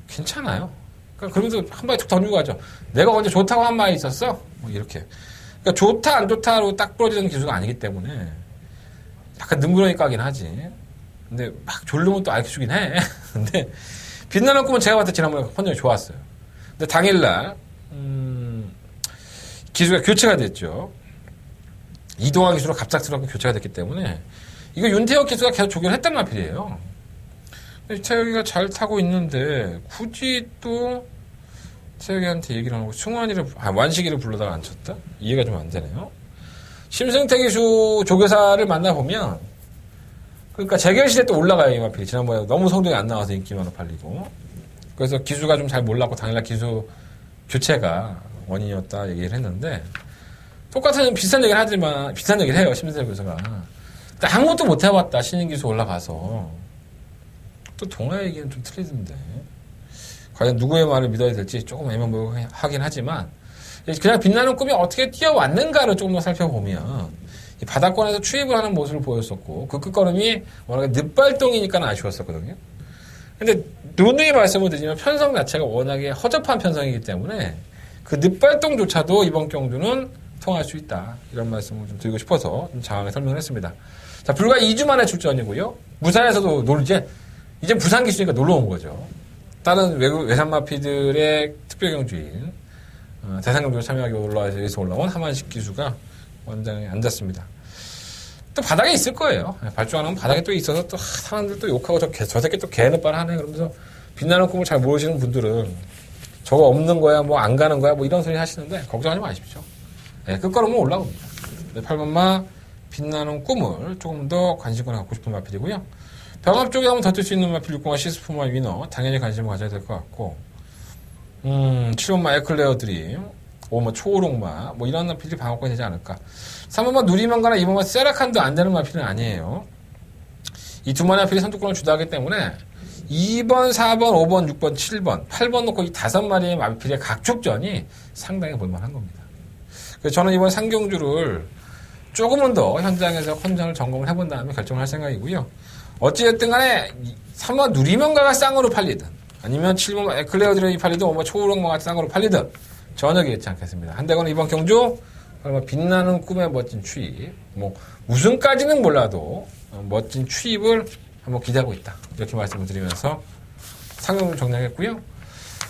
괜찮아요. 그러니까 그러면서 한 마디 툭 던지고 가죠. 내가 언제 좋다고 한 말이 있었어? 뭐 이렇게. 그러니까 좋다 안 좋다로 딱 부러지는 기수가 아니기 때문에 약간 능그러니 까긴 하지. 근데 막 졸르면 또 알려주긴 해. 근데 빛나는 꿈은 제가 봤을 때 지난번에 판정이 좋았어요. 근데 당일날 기수가 교체가 됐죠. 이동환 기수로 갑작스럽게 교체가 됐기 때문에 이거 윤태혁 기수가 계속 조교를 했단 말이에요. 태혁이가 잘 타고 있는데 굳이 또 태혁이한테 얘기를 안 하고 승환이를 완식이를 불러다가 안 쳤다? 이해가 좀 안 되네요. 심승태 기수 조교사를 만나보면 그러니까 재결실에 또 올라가요. 이 마필이 지난번에 너무 성적이 안 나와서 인기만 팔리고 그래서 기수가 좀 잘 몰랐고 당일날 기수 교체가 원인이었다 얘기를 했는데 똑같은 비슷한 얘기를 하지만 비슷한 얘기를 해요. 심승태 교수가 아무것도 못 해봤다. 신인 기수 올라가서 또 동아 얘기는 좀 틀리던데 과연 누구의 말을 믿어야 될지 조금 애매모호하긴 하지만 그냥 빛나는 꿈이 어떻게 뛰어왔는가를 조금 더 살펴보면 이 바닥권에서 추입을 하는 모습을 보였었고 그 끝걸음이 워낙에 늦발동이니까 아쉬웠었거든요. 근데 누누이 말씀을 드리면 편성 자체가 워낙에 허접한 편성이기 때문에 그 늦발동조차도 이번 경주는 통할 수 있다. 이런 말씀을 좀 드리고 싶어서 좀 장황하게 설명을 했습니다. 자, 불과 2주 만에 출전이고요. 부산에서도 이제 부산 기수니까 놀러 온 거죠. 다른 외산 마피들의 특별 경주인 대상 경주에 참여하기 올라와서 올라온 하만식 기수가 원장에 앉았습니다. 또 바닥에 있을 거예요. 발주 안 하면 바닥에 또 있어서 또 사람들 또 욕하고 저 새끼 또 개느빨 하네. 그러면서 빛나는 꿈을 잘 모르시는 분들은 저거 없는 거야, 뭐 안 가는 거야, 뭐 이런 소리 하시는데 걱정하지 마십시오. 네, 끝걸음은 올라옵니다. 8번마 빛나는 꿈을 조금 더 관심을 갖고 싶은 마필이고요. 병합 쪽에 한번 더 뜰 수 있는 마필 6공화 시스푸마 위너 당연히 관심을 가져야 될 것 같고 7번마 에클레어 드림 5번마 초오롱마 뭐 이런 마필이 방어권이 되지 않을까. 3번마 누리만가나 2번마 세라칸도 안 되는 마필은 아니에요. 이 두 마리 마필이 선두권을 주도하기 때문에 2번, 4번, 5번, 6번, 7번, 8번 놓고 이 5마리의 마필의 각축전이 상당히 볼만한 겁니다. 그래서 저는 이번 상경주를 조금은 더 현장에서 컨디션을 점검을 해본 다음에 결정을 할 생각이고요. 어찌됐든 간에 3번 누리명가가 쌍으로 팔리든 아니면 7번 에클레어 드레이 팔리든 5번 초우롱마가 쌍으로 팔리든 전혀 기회치 않겠습니다. 한대건은 이번 경주 빛나는 꿈의 멋진 추입 뭐 우승까지는 몰라도 멋진 추입을 한번 기대하고 있다. 이렇게 말씀을 드리면서 상경을 정리하겠고요.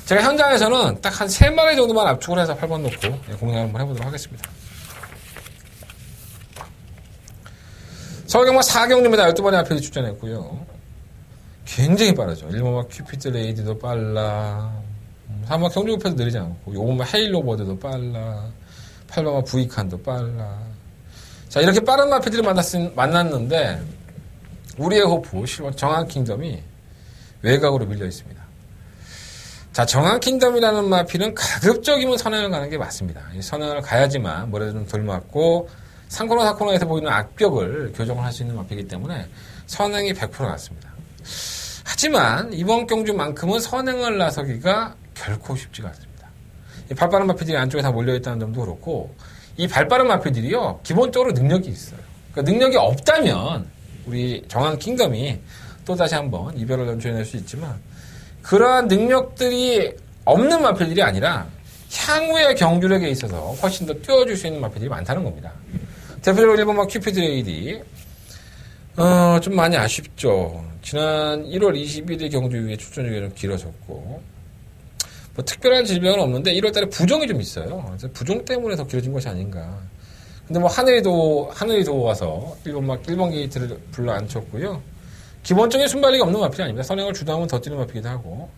제가 현장에서는 딱 한 3마리 정도만 압축을 해서 8번 놓고 공략을 한번 해보도록 하겠습니다. 서울경마 4경주입니다. 12번의 앞에 출전했고요. 굉장히 빠르죠. 1번마 큐피드 레이디도 빨라. 3번마 경주급에도 느리지 않고 5번마 헤일로버드도 빨라. 8번마 부익한도 빨라. 자, 이렇게 빠른 마피들이 만났는데 우리의 호프 실버 정한킹덤이 외곽으로 밀려 있습니다. 자, 정한킹덤이라는 마피는 가급적이면 선행을 가는 게 맞습니다. 이 선행을 가야지만 머리에 좀 덜 맞고 3코너 4코너에서 보이는 악벽을 교정을 할 수 있는 마피이기 때문에 선행이 100% 맞습니다. 하지만 이번 경주만큼은 선행을 나서기가 결코 쉽지가 않습니다. 이 발빠른 마피들이 안쪽에 다 몰려있다는 점도 그렇고 이 발빠른 마피들이요 기본적으로 능력이 있어요. 그러니까 능력이 없다면 우리 정한킹덤이 또다시 한번 이별을 연출해낼 수 있지만 그러한 능력들이 없는 마필들이 아니라 향후의 경주력에 있어서 훨씬 더 띄워줄 수 있는 마필들이 많다는 겁니다. 대표적으로 1번마 큐피드 레이디 좀 많이 아쉽죠. 지난 1월 21일 경주 이후에 출전주기가 좀 길어졌고 뭐 특별한 질병은 없는데 1월달에 부종이 좀 있어요. 그래서 부종 때문에 더 길어진 것이 아닌가. 근데 뭐 하늘이 도와서 1번 게이트를 불러 앉혔고요. 기본적인 순발력이 없는 마필이 아닙니다. 선행을 주도하면 더 뛰는 마필이기도 하고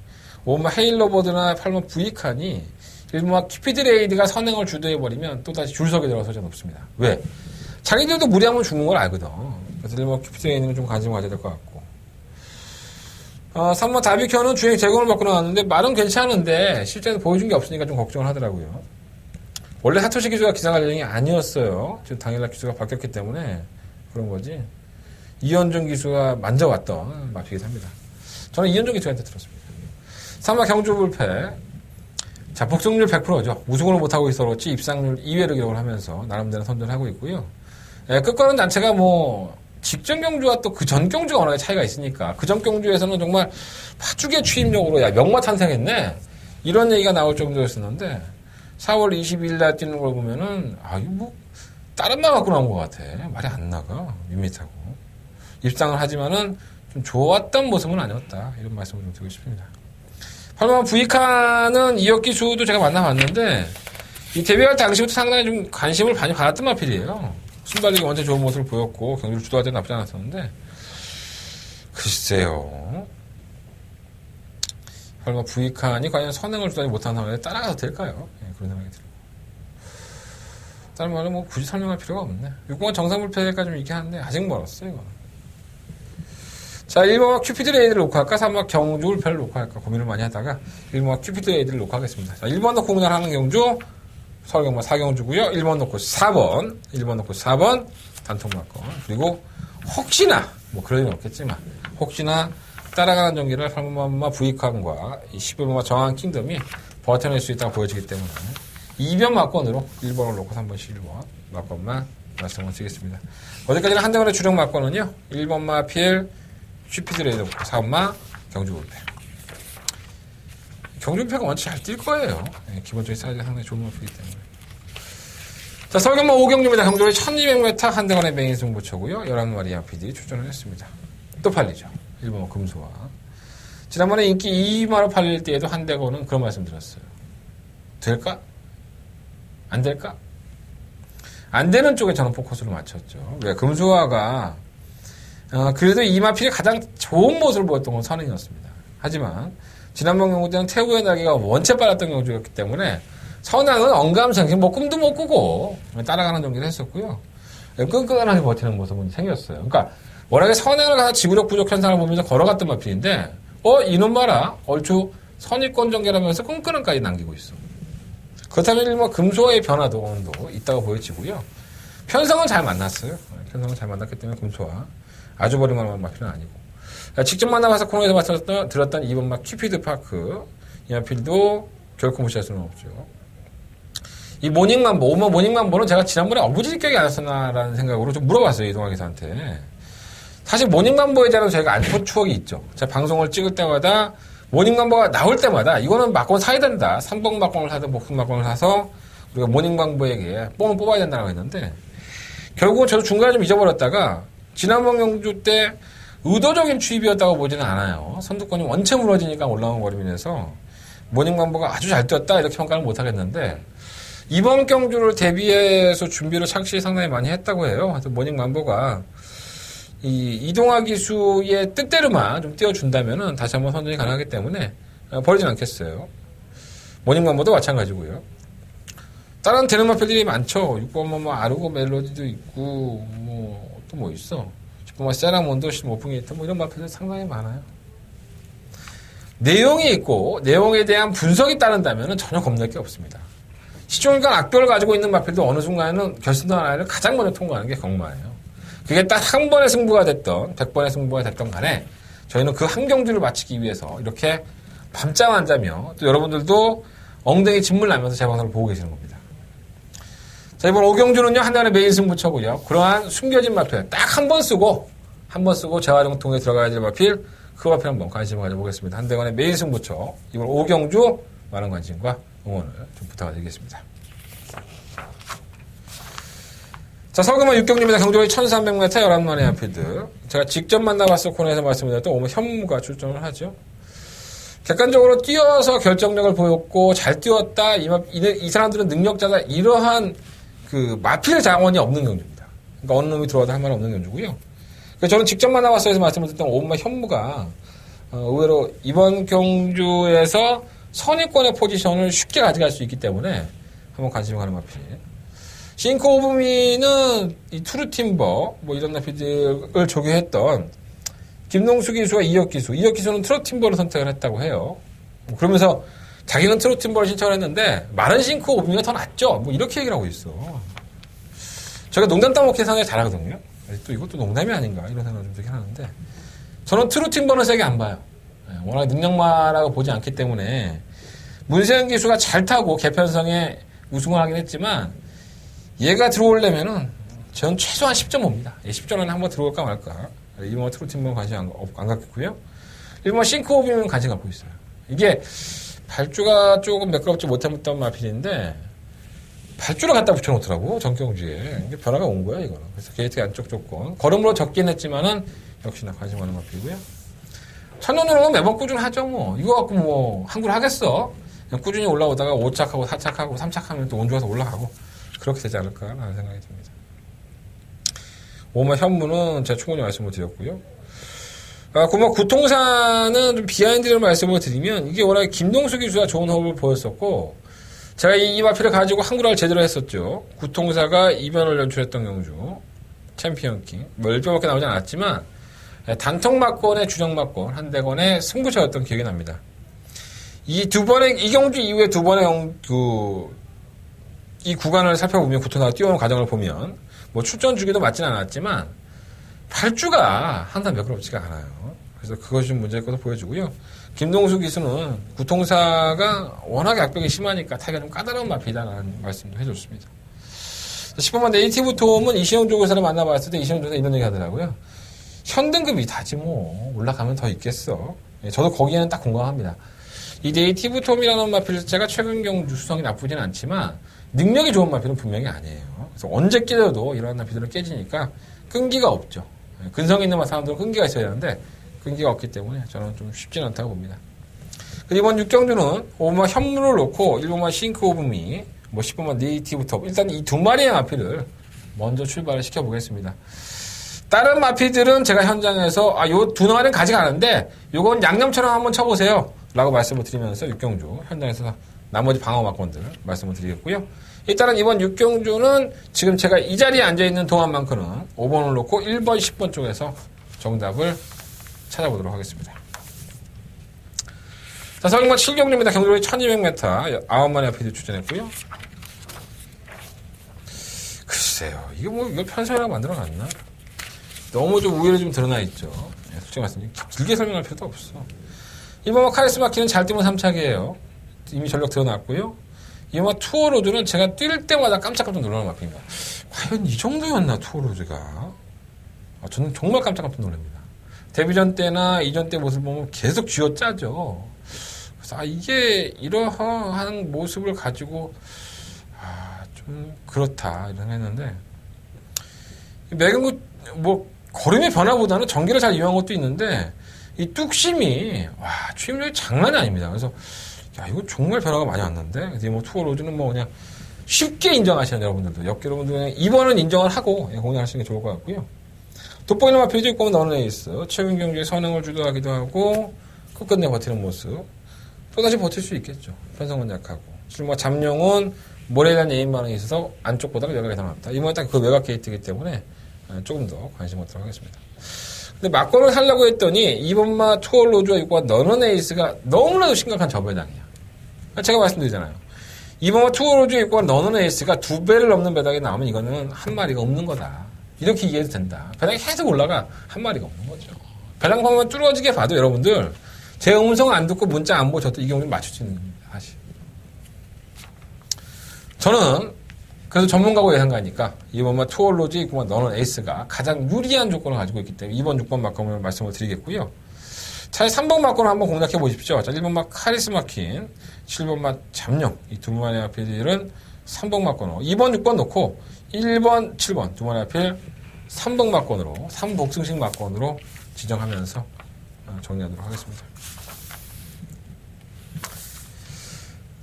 5번 헤일러버드나 8번 부익한이 1번 큐피드 레이디가 선행을 주도해버리면 또다시 줄서게 들어갈 소지는 없습니다. 왜? 자기들도 무리하면 죽는 걸 알거든. 그래서 1번 큐피드 레이디는 좀 관심을 가져야 될 것 같고 3번 다비켜는 주행 제공을 받고 나왔는데 말은 괜찮은데 실제로 보여준 게 없으니까 좀 걱정을 하더라고요. 원래 사토시 기수가 기사 관련이 아니었어요. 지금 당일날 기수가 바뀌었기 때문에 그런 거지. 이현종 기수가 만져왔던 마피이기도 합니다. 저는 이현종 기수한테 들었습니다. 3번 경주 불패. 자, 복승률 100%죠. 우승을 못하고 있어 그렇지 입상률 2회를 기록을 하면서 나름대로 선전을 하고 있고요. 끝거는 단체가 뭐 직전 경주와 또 그 전 경주가 워낙에 차이가 있으니까 그 전 경주에서는 정말 파죽의 취임력으로 야 명마 탄생했네 이런 얘기가 나올 정도였었는데 4월 22일 날 뛰는 걸 보면은 이거 뭐 다른 말 갖고 나온 것 같아. 말이 안 나가. 밋밋하고 입상을 하지만은 좀 좋았던 모습은 아니었다 이런 말씀을 좀 드리고 싶습니다. 8번 부익한은 이혁기 수도 제가 만나봤는데 이 데뷔할 당시부터 상당히 좀 관심을 많이 받았던 마필이에요. 순발력이 완전 좋은 모습을 보였고 경주를 주도할 때는 나쁘지 않았었는데 글쎄요. 설마 부익한이 과연 선행을 주도하지 못하는 상황에 따라가도 될까요? 그런 생각이 들고 다른 말로 뭐 굳이 설명할 필요가 없네. 6번 정상불패가 좀 있긴 한데 아직 멀었어 이거는. 자 1번 큐피드 레이드를 놓고 할까 3번 경주불패를 놓고 할까 고민을 많이 하다가 1번 큐피드 레이드를 놓고 하겠습니다. 자 1번 놓고 공략하는 경주 서울경마 4경주고요. 1번 놓고 4번 단통막건 그리고 혹시나 뭐 그럴 일은 없겠지만 혹시나 따라가는 전기를 8번마 부익한과 11번마 정한킹덤이 버텨낼 수 있다고 보여지기 때문에 2변 막건으로 1번을 놓고 3번 11번 막건만 말씀을 드리겠습니다. 어제까지는 한대원의 주력 막건은요 1번마 필 슈피드 레이더 4번마 경주불패. 경주불패가 원체 잘 뛸 거예요. 기본적인 사이즈가 상당히 좋은 마필이기 때문에. 자, 서울경마 5경주입니다. 경주를 1200m 한대원의 메인 승부처고요. 11마리 양피들이 출전을 했습니다. 또 팔리죠. 1번 금소와. 지난번에 인기 2마로 팔릴 때에도 한대건은 그런 말씀 드렸어요. 될까? 안 될까? 안 되는 쪽에 저는 포커스를 맞췄죠. 왜? 금소화가 그래도 이마필이 가장 좋은 모습을 보였던 건 선행이었습니다. 하지만 지난번 경주 때는 태우의 날개가 원체 빨랐던 경주였기 때문에 선행은 언감생심 뭐 꿈도 못 꾸고 따라가는 경기를 했었고요. 끈끈하게 버티는 모습은 생겼어요. 그러니까 워낙에 선행을 가서 지구력 부족 현상을 보면서 걸어갔던 마필인데 이놈 봐라 얼추 선입권 전개라면서 끈끈함까지 남기고 있어. 그렇다면 뭐 금소와의 변화도 있다고 보여지고요. 편성은 잘 만났어요. 편성은 잘 만났기 때문에 금소와 아주 버림만한 마필은 아니고 직접 만나봐서 코너에서 들었던 2번 막 큐피드 파크 이 마필도 결코 무시할 수는 없죠. 이 모닝맘보 5번 모닝맘보는 제가 지난번에 어부지 기억이 안 났었나라는 생각으로 좀 물어봤어요 이동환 기사한테. 사실 모닝맘보에 대한 저희가 안 좋은 추억이 있죠. 제가 방송을 찍을 때마다 모닝맘보가 나올 때마다 이거는 막권 사야 된다. 3번 막권을 사든 목숨 막권을 사서 우리가 모닝맘보에게 뽕을 뽑아야 된다고 했는데 결국은 저도 중간에 좀 잊어버렸다가 지난번 경주 때 의도적인 추입이었다고 보지는 않아요. 선두권이 원체 무너지니까 올라온 거로 인해서 모닝맘보가 아주 잘 뛰었다 이렇게 평가를 못 하겠는데 이번 경주를 대비해서 준비를 착실히 상당히 많이 했다고 해요. 그래서 모닝맘보가 이 이동화 기수의 뜻대로만 좀 띄워준다면은 다시 한번 선전이 가능하기 때문에 버리진 않겠어요. 모닝맘보도 마찬가지고요. 다른 되는 마필들이 많죠. 6번 뭐 아르고 멜로디도 있고 또 뭐 있어. 10번 세라몬도 실모풍게이터 뭐 이런 마필들 상당히 많아요. 내용이 있고 내용에 대한 분석이 따른다면 전혀 겁낼 게 없습니다. 시종일관 악별을 가지고 있는 마필도 어느 순간에는 결승전 하나를 가장 먼저 통과하는 게 경마예요. 그게 딱 한 번의 승부가 됐던 100번의 승부가 됐던 간에 저희는 그 한 경주를 마치기 위해서 이렇게 밤잠 안 자며 또 여러분들도 엉덩이 짓물 나면서 제 방송을 보고 계시는 겁니다. 자, 이번 5경주는요, 한달의 메인 승부처고요. 그러한 숨겨진 마필 딱 한 번 쓰고 재활용통에 들어가야 될 마필, 그 마필 한번 관심을 가져보겠습니다. 한대관의 메인 승부처, 이번 5경주 많은 관심과 응원을 좀 부탁드리겠습니다. 자, 서금은 6경주입니다. 경주거리 1300m 11마리 마필들. 제가 직접 만나봤을 코너에서 말씀드렸던 오늘 현무가 출전을 하죠. 객관적으로 뛰어서 결정력을 보였고 잘 뛰었다. 이 사람들은 능력자다. 이러한 그 마필 자원이 없는 경주입니다. 그러니까 어느 놈이 들어와도 할 말 없는 경주고요. 그래서 저는 직접 만나봤어요. 해서 말씀드렸던 오마 현무가 의외로 이번 경주에서 선입권의 포지션을 쉽게 가져갈 수 있기 때문에 한번 관심을 가는 마필. 싱코 오브미는 이 투르팀버 뭐 이런 마필들을 조교했던 김동수 기수와 이혁 기수는 트로팀버를 선택을 했다고 해요. 그러면서 자기는 트로팀버를 신청을 했는데 마른 싱크 오브미가 더 낫죠. 뭐 이렇게 얘기를 하고 있어. 제가 농담 따먹기 상당히 잘하거든요. 또 이것도 농담이 아닌가 이런 생각을 좀 들긴 하는데 저는 트로팀버는 세게 안 봐요. 워낙 능력마라고 보지 않기 때문에 문세영 기수가 잘 타고 개편성에 우승을 하긴 했지만 얘가 들어오려면은 전 최소한 10.5입니다. 10점 안에 한번 들어올까 말까. 이번 트로팀버는 관심 안 갖겠고요. 일본 싱크 오브미는 관심 갖고 있어요. 이게 발주가 조금 매끄럽지 못했던 마필인데 발주를 갖다 붙여놓더라고 정경주에. 이게 변화가 온 거야 이거는. 그래서 게이트 안쪽 조건 걸음으로 적긴 했지만은 역시나 관심 가는 마필이고요. 천년으로는 매번 꾸준하죠 뭐. 이거 갖고 뭐 한구를 하겠어. 그냥 꾸준히 올라오다가 5착하고 4착하고 3착하면 또 운 좋아서 올라가고 그렇게 되지 않을까라는 생각이 듭니다. 오마 현무는 제가 충분히 말씀을 드렸고요. 그뭐 구통사는 좀 비하인드를 말씀을 드리면 이게 워낙에 김동수 기수가 좋은 호흡을 보였었고 제가 이 마필을 가지고 한구를 제대로 했었죠. 구통사가 이변을 연출했던 경주 챔피언킹 뭐 10배밖에 나오지 않았지만 단통 막권의 주정 막권 한대건의 승부처였던 기억이 납니다. 이 경주 이후에 두 번의 이 구간을 살펴보면 구통사가 뛰어오는 과정을 보면 뭐 출전 주기도 맞진 않았지만 발주가 항상 매끄럽지가 않아요. 그래서 그것이 좀 문제일 것으로 보여지고요. 김동수 기수는 구통사가 워낙에 악병이 심하니까 타기가 좀 까다로운 마필이다라는 말씀도 해줬습니다. 10번만 네이티브 톰은 이시영 조교사를 만나봤을 때 이시영 조교사 이런 얘기 하더라고요. 현등급이 다지 뭐 올라가면 더 있겠어. 저도 거기에는 딱 공감합니다. 이 네이티브 톰이라는 마필 자체가 최근 경주 수성이 나쁘진 않지만 능력이 좋은 마필은 분명히 아니에요. 그래서 언제 깨져도 이러한 마필들은 깨지니까 끈기가 없죠. 근성 있는 사람들은 끈기가 있어야 되는데 끈기가 없기 때문에 저는 좀 쉽지는 않다고 봅니다. 그리고 이번 6경주는 5번만 현무를 놓고 1번만 싱크 오브미, 뭐 10번만 네이티브 톱 일단 이 두 마리의 마필을 먼저 출발을 시켜보겠습니다. 다른 마필들은 제가 현장에서 요 두 마리는 가지가 않은데 요건 양념처럼 한번 쳐보세요 라고 말씀을 드리면서 6경주 현장에서 나머지 방어 막건들 말씀을 드리겠고요. 일단은 이번 6경주는 지금 제가 이 자리에 앉아있는 동안만큼은 5번을 놓고 1번, 10번 쪽에서 정답을 찾아보도록 하겠습니다. 자, 서경마 7경주입니다. 경주거리 1200m 9마리 앞에 출전했고요. 글쎄요. 이걸 편성이라고 만들어놨나? 너무 좀 우열이 좀 드러나 있죠. 네, 솔직히 말씀드리면 길게 설명할 필요도 없어. 1번 카리스마키는 잘 뛰면 3착이에요. 이미 전력 드러났고요. 이번 투어로드는 제가 뛸 때마다 깜짝깜짝 놀라는 마필입니다. 과연 이 정도였나 투어로드가? 저는 정말 깜짝깜짝 놀랍니다. 데뷔전 때나 이전 때 모습을 보면 계속 쥐어짜죠. 그래서 이게 이러한 모습을 가지고 좀 그렇다 이런 했는데 매근 뭐 걸음의 변화보다는 전기를 잘 이용한 것도 있는데 이 뚝심이 추임력이 장난이 아닙니다. 그래서 이거 정말 변화가 많이 왔는데 뭐 투어로드는 뭐 그냥 쉽게 인정하시는 여러분들도 역계 여러분들 그냥 2번은 인정을 하고 공략하시는 게 좋을 것 같고요. 돋보이는 마필도 있고 너는 에이스 최근 경주에 선행을 주도하기도 하고 끝끝내 버티는 모습 또다시 버틸 수 있겠죠. 편성은 약하고 실마 잠룡은 모래에 대한 예인 반응이 있어서 안쪽보다는 외곽이 더 많다. 이번에 딱 그 외곽 게이트이기 때문에 조금 더 관심 갖도록 하겠습니다. 근데 막권을 살려고 했더니 이번마 투어 로즈와 6번 너넌 에이스가 너무나도 심각한 저배당이야. 제가 말씀드리잖아요. 이번마 투어 로즈 6번 너넌 에이스가 2배를 넘는 배당이 나오면 이거는 한 마리가 없는 거다. 이렇게 이해해도 된다. 배당이 계속 올라가 한 마리가 없는 거죠. 배당방만 뚫어지게 봐도 여러분들 제 음성 안 듣고 문자 안 보셔도 이 경우는 맞출 수 있는 겁니다. 사실. 저는 그래서 전문가고 예상가니까 이번만 투어로즈 있구만 너는 에이스가 가장 유리한 조건을 가지고 있기 때문에 2번, 6번 막건을 말씀을 드리겠고요. 차라리 3번 막건을 한번 공략해 보십시오. 자, 1번 막 카리스 마킨, 7번 막 잠룡 이 두 마리 앞필은 3번 막건으로 2번, 6번 놓고 1번, 7번 두 마리 앞필 3번 막건으로 3복승식 막건으로 지정하면서 정리하도록 하겠습니다.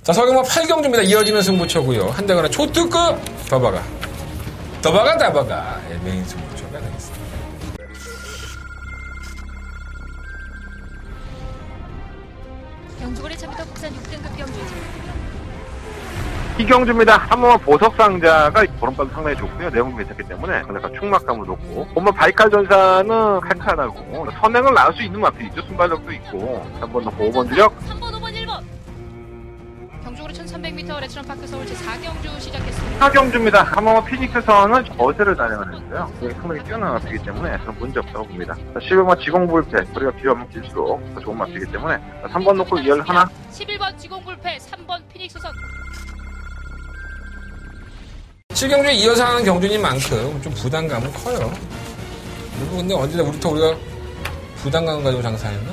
자, 서경마 8경주입니다. 이어지는 승부처고요. 한대거나 초특급 더바가 메인 승부처가 되겠습니다. 경주골의 참부터 국산 6등급 경주. 이경주입니다. 한 번만 보석 상자가 보름달도 상당히 좋고요. 내용이 괜찮기 때문에 약간 충막감을 높고 한번 바이칼 전사는 칼칼하고 선행을 낳을 수 있는 맛이 있죠. 순발력도 있고 한번 더 5번 주력 3번, 5번, 1번. 경주골의 1300m 레츠런 파크 서울 제4경주 시작했습니다. 4경주입니다. 한 번만 피닉스선은 거세를 단행하는데요. 이게 상당히 뛰어난 맛이기 때문에 저는 문제 없다고 봅니다. 11번 지공불패 거리가 필요하면 길수록 더 좋은 맛이기 때문에 3번 놓고 2열 하나 11번 지공불패, 3번 피닉스선. 7경주에 이어서 하는 경주인 만큼 좀 부담감은 커요. 그리고 근데 언제나 우리가 부담감 가지고 장사했나?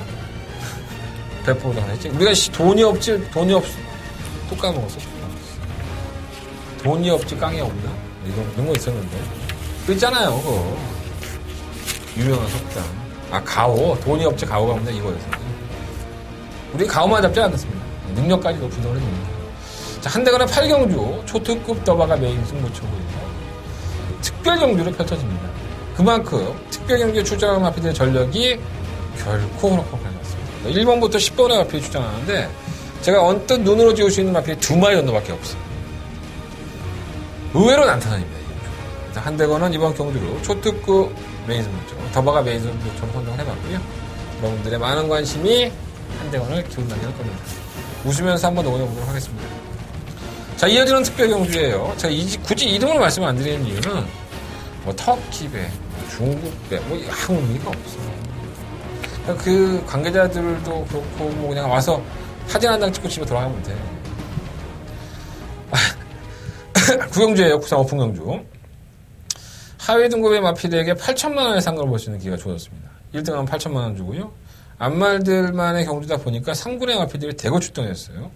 100% 장사했지. 우리가 돈이 없지 또 까먹었어. 돈이 없지 깡이 없나? 이런 거 있었는데. 그 있잖아요, 그거. 유명한 속담. 가오. 돈이 없지 가오가 없나? 이거였어요. 우리 가오만 잡지 않았습니다. 능력까지도 부정을 해줍니다. 자, 한대거나 8경주, 초특급 더바가 메인 승부처고요. 특별경주로 펼쳐집니다. 그만큼 특별경주에 출전하는 마피들의 전력이 결코 호락호락하지 않습니다. 1번부터 10번의 마피에 출전하는데 제가 언뜻 눈으로 지울 수 있는 마필이 2마리 정도밖에 없어요. 의외로 난타전입니다. 한대건은 이번 경주로 초특급 메인 승부처, 더바가 메인 승부처로 선정을 해봤고요. 여러분들의 많은 관심이 한대건을 기운나게 할 겁니다. 웃으면서 한번 응원해보도록 하겠습니다. 자, 이어지는 특별경주예요. 제가 굳이 이름을 말씀 안 드리는 이유는 터키배, 중국배, 아무 의미가 없어요. 그 관계자들도 그렇고 그냥 와서 사진 한 장 찍고 집에 돌아가면 돼. 9경주예요. 국산 오픈경주. 하위 등급의 마피들에게 8천만 원의 상금을 볼 수 있는 기회가 주어졌습니다. 1등하면 8천만 원 주고요. 암말들만의 경주다 보니까 상군의 마피들이 대거 출동했어요.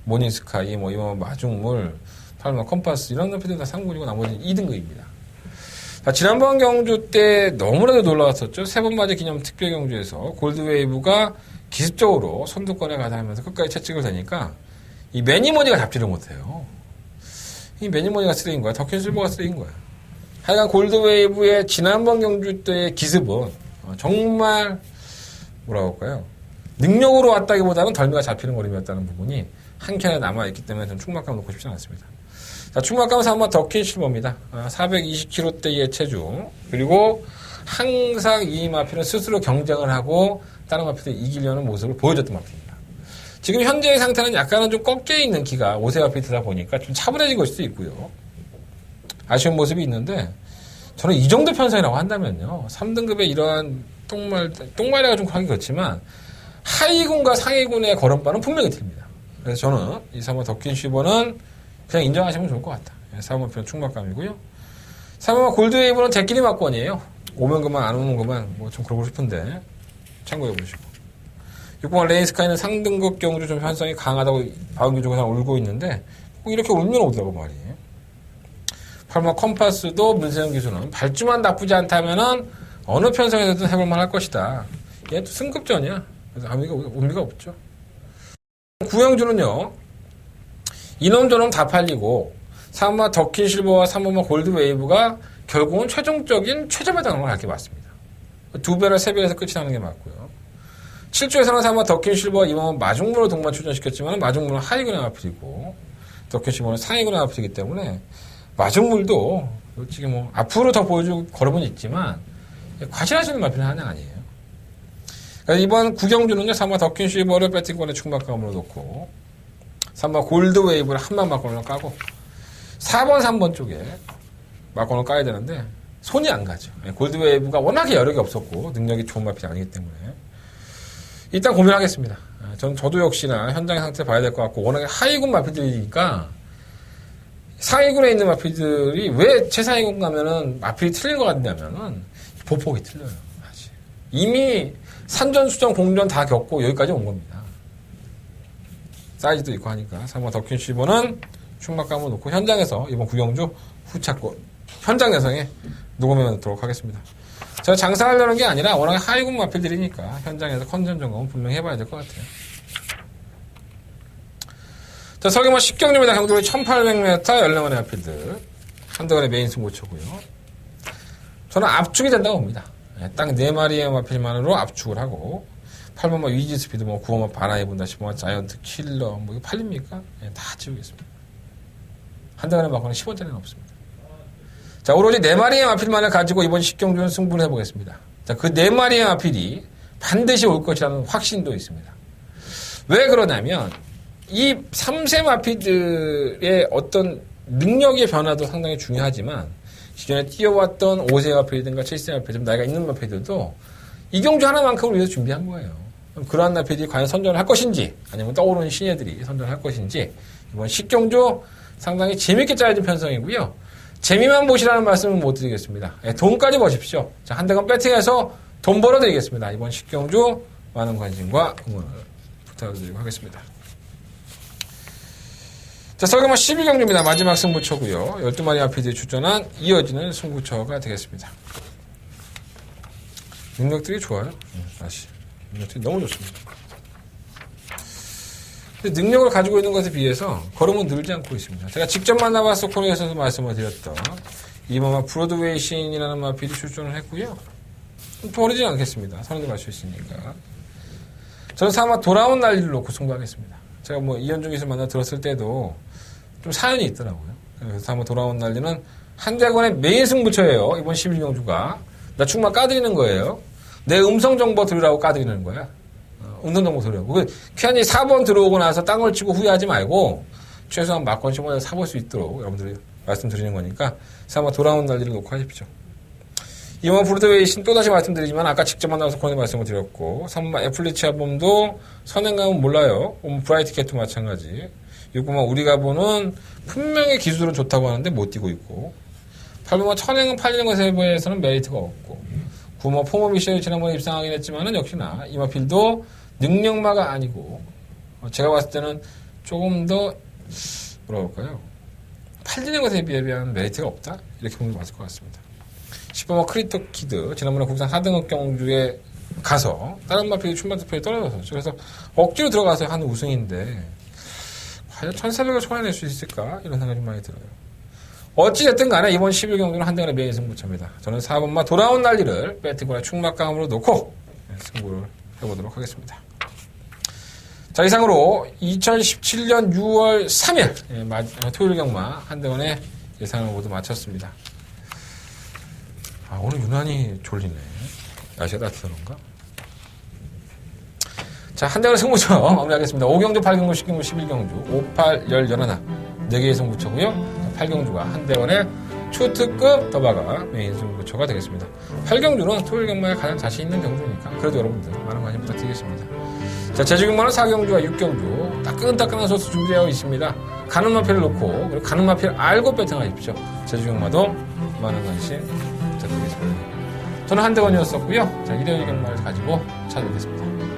모닝스카이, 이번 마중물, 팔마 컴파스 이런 마피들 다 상군이고 나머지는 2등급입니다. 자, 지난번 경주 때 너무나도 놀라웠었죠. 세번맞이 기념 특별 경주에서 골드웨이브가 기습적으로 선두권에 가다하면서 끝까지 채찍을 대니까 이 매니머니가 잡지를 못해요. 이 매니머니가 쓰레기인 거야. 더킨실버가 쓰레기인 거야. 하여간 골드웨이브의 지난번 경주 때의 기습은 정말 뭐라고 할까요? 능력으로 왔다기보다는 덜미가 잡히는 거림이었다는 부분이 한켠에 남아있기 때문에 저는 충막감 놓고 싶지 않습니다. 자, 충막감은 3번 더킨실버입니다. 420kg대의 체중. 그리고 항상 이 마피는 스스로 경쟁을 하고 다른 마피를 이기려는 모습을 보여줬던 마피입니다. 지금 현재의 상태는 약간은 좀 꺾여있는 키가 5세 마피트다 보니까 좀 차분해진 걸 수도 있고요. 아쉬운 모습이 있는데 저는 이 정도 편성이라고 한다면요. 3등급의 이러한 똥말이라고 좀 하기 그렇지만 하위군과 상위군의 걸음바는 분명히 틀립니다. 그래서 저는 이 3번 더킨실버는 그냥 인정하시면 좋을 것 같다. 4번 표는 충막감이고요. 3번 골드웨이브는 제끼리 막권이에요. 오면 그만 안 오면 그만 좀 그러고 싶은데 참고해 보시고. 6번 레인스카이는 상등급 경주 좀 편성이 강하다고 바운규조가 울고 있는데 꼭 이렇게 울면 오더라고 말이에요. 8번 컴파스도 문세영 기수는 발주만 나쁘지 않다면은 어느 편성에서든 해볼만 할 것이다. 얘 또 승급전이야. 그래서 아무 의미가 없죠. 9경주는요. 이놈저놈 다 팔리고 3번 더킨실버와 3번만 골드웨이브가 결국은 최종적인 최저배당을 할 게 맞습니다. 2배나 3배에서 끝이 나는 게 맞고요. 7조에서는 3번 더킨실버와 2번 마중물을 동반 출전시켰지만 마중물은 하위군의 마필이고 덕현시모는 상위권의 마필이기 때문에 마중물도 솔직히 뭐 앞으로 더 보여줄 걸음은 있지만 과실할 수 있는 마필은 하나 아니에요. 그러니까 이번 구경주는요 3번 덕현시모를 배팅권에 충막감으로 놓고 3번 골드웨이브를 한방 막권을 까고 4번 3번 쪽에 막권을 까야 되는데 손이 안 가죠. 골드웨이브가 워낙에 여력이 없었고 능력이 좋은 마필이 아니기 때문에 일단 고민하겠습니다. 저도 역시나 현장의 상태 봐야 될 것 같고 워낙에 하위군 마필들이니까 상위군에 있는 마필들이 왜 최상위군 가면은 마필이 틀린 것 같냐면은 보폭이 틀려요. 사실. 이미 산전, 수전, 공전 다 겪고 여기까지 온 겁니다. 사이즈도 있고 하니까 3번 덕현시보는 충막감을 놓고 현장에서 이번 구경주 후차권 현장 예상에 녹음해 놓도록 하겠습니다. 제가 장사하려는 게 아니라 워낙에 하위군 마필들이니까 현장에서 컨디션 점검은 분명히 해봐야 될 것 같아요. 자, 설계만 10경주입니다. 경도로 1800m 14마리 마필들 한대관의 메인 승부처고요. 저는 압축이 된다고 봅니다. 딱 4마리의 마필만으로 압축을 하고 8번마 위지 스피드, 9번마 바나이 본다, 10번마 자이언트 킬러, 이거 팔립니까? 다 지우겠습니다. 한대관의 마커는 10원짜리는 없습니다. 자, 오로지 4마리의 마필만을 가지고 이번 10경주는 승부를 해보겠습니다. 자, 그 4마리의 마필이 반드시 올 것이라는 확신도 있습니다. 왜 그러냐면, 이 3세 마필들의 어떤 능력의 변화도 상당히 중요하지만, 기존에 뛰어왔던 5세 마필이든가 7세 마필, 좀 나이가 있는 마필들도 이 경주 하나만큼을 위해서 준비한 거예요. 그럼 그러한 마필이 과연 선전을 할 것인지, 아니면 떠오르는 신예들이 선전을 할 것인지, 이번 10경주 상당히 재밌게 짜여진 편성이고요. 재미만 보시라는 말씀은 못 드리겠습니다. 돈까지 보십시오. 자, 한대건 배팅해서 돈 벌어드리겠습니다. 이번 10경주 많은 관심과 응원을 부탁드리고 하겠습니다. 자, 설계만 12경주입니다. 마지막 승부처고요. 12마리 마필들이 출전한 이어지는 승부처가 되겠습니다. 능력들이 좋아요. 다시. 능력들이 너무 좋습니다. 근데 능력을 가지고 있는 것에 비해서 걸음은 늘지 않고 있습니다. 제가 직접 만나봐서 코너에서도 말씀을 드렸던 이번만 브로드웨이 신이라는 마필이 출전을 했고요. 버리지 않겠습니다. 선언도 갈 수 있으니까. 저는 아마 돌아온 난리를 놓고 승부하겠습니다. 제가 이현중에서 만나 들었을 때도 좀 사연이 있더라고요. 그래서 한번 돌아온 난리는 한대건의 메인 승부처예요. 이번 11경주가. 나 충만 까드리는 거예요. 내 음성 정보 들으라고 까드리는 거야. 음성 정보 들으라고. 괜히 4번 들어오고 나서 땅을 치고 후회하지 말고 최소한 막권 시험을 사볼 수 있도록 여러분들이 말씀드리는 거니까 한번 돌아온 난리를 놓고 하십시오. 이번 브로드웨이 신 또다시 말씀드리지만 아까 직접 만나서 코너에 말씀을 드렸고 3번 애플리치아 봄도 선행감은 몰라요. 브라이트 캣도 마찬가지. 6번만 우리가 보는 분명히 기술은 좋다고 하는데 못 뛰고 있고 8번만 천행은 팔리는 것에 비해서는 메리트가 없고 9번 포모 미션이 지난번에 입상하긴 했지만은 역시나 이 마필도 능력마가 아니고 제가 봤을 때는 조금 더 뭐라 그럴까요? 팔리는 것에 비하면 메리트가 없다? 이렇게 보면 맞을 것 같습니다. 10번만 크리터 키드 지난번에 국산 4등급 경주에 가서 다른 마필이 춘마 투표에 떨어졌었죠. 그래서 억지로 들어가서 한 우승인데 과연 1,400을 초과해낼 수 있을까? 이런 생각이 좀 많이 들어요. 어찌됐든 간에 이번 11경주는 한대간의 메인 승부처입니다. 저는 4번마 돌아온 난리를 배팅권의 충막감으로 놓고 승부를 해보도록 하겠습니다. 자, 이상으로 2017년 6월 3일 토요일 경마 한대원의 예상을 모두 마쳤습니다. 오늘 유난히 졸리네. 날씨가 따뜻해서 그런가? 자, 한대원의 승부처 마무리하겠습니다. 5경주, 8경주, 10경주, 11경주, 5, 8, 10, 11 4개의 승부처고요. 8경주가 한대원의 초특급 더바가 메인 승부처가 되겠습니다. 8경주는 토요일 경마에 가장 자신 있는 경주니까 그래도 여러분들 많은 관심 부탁드리겠습니다. 자, 제주경마는 4경주와 6경주 따끈따끈한 소스 준비되어 있습니다. 가는 마필을 놓고 그리고 가는 마필 알고 배팅하십시오. 제주경마도 많은 관심 부탁드리겠습니다. 저는 한대원이었었고요. 자, 일요일 경마를 가지고 찾아뵙겠습니다.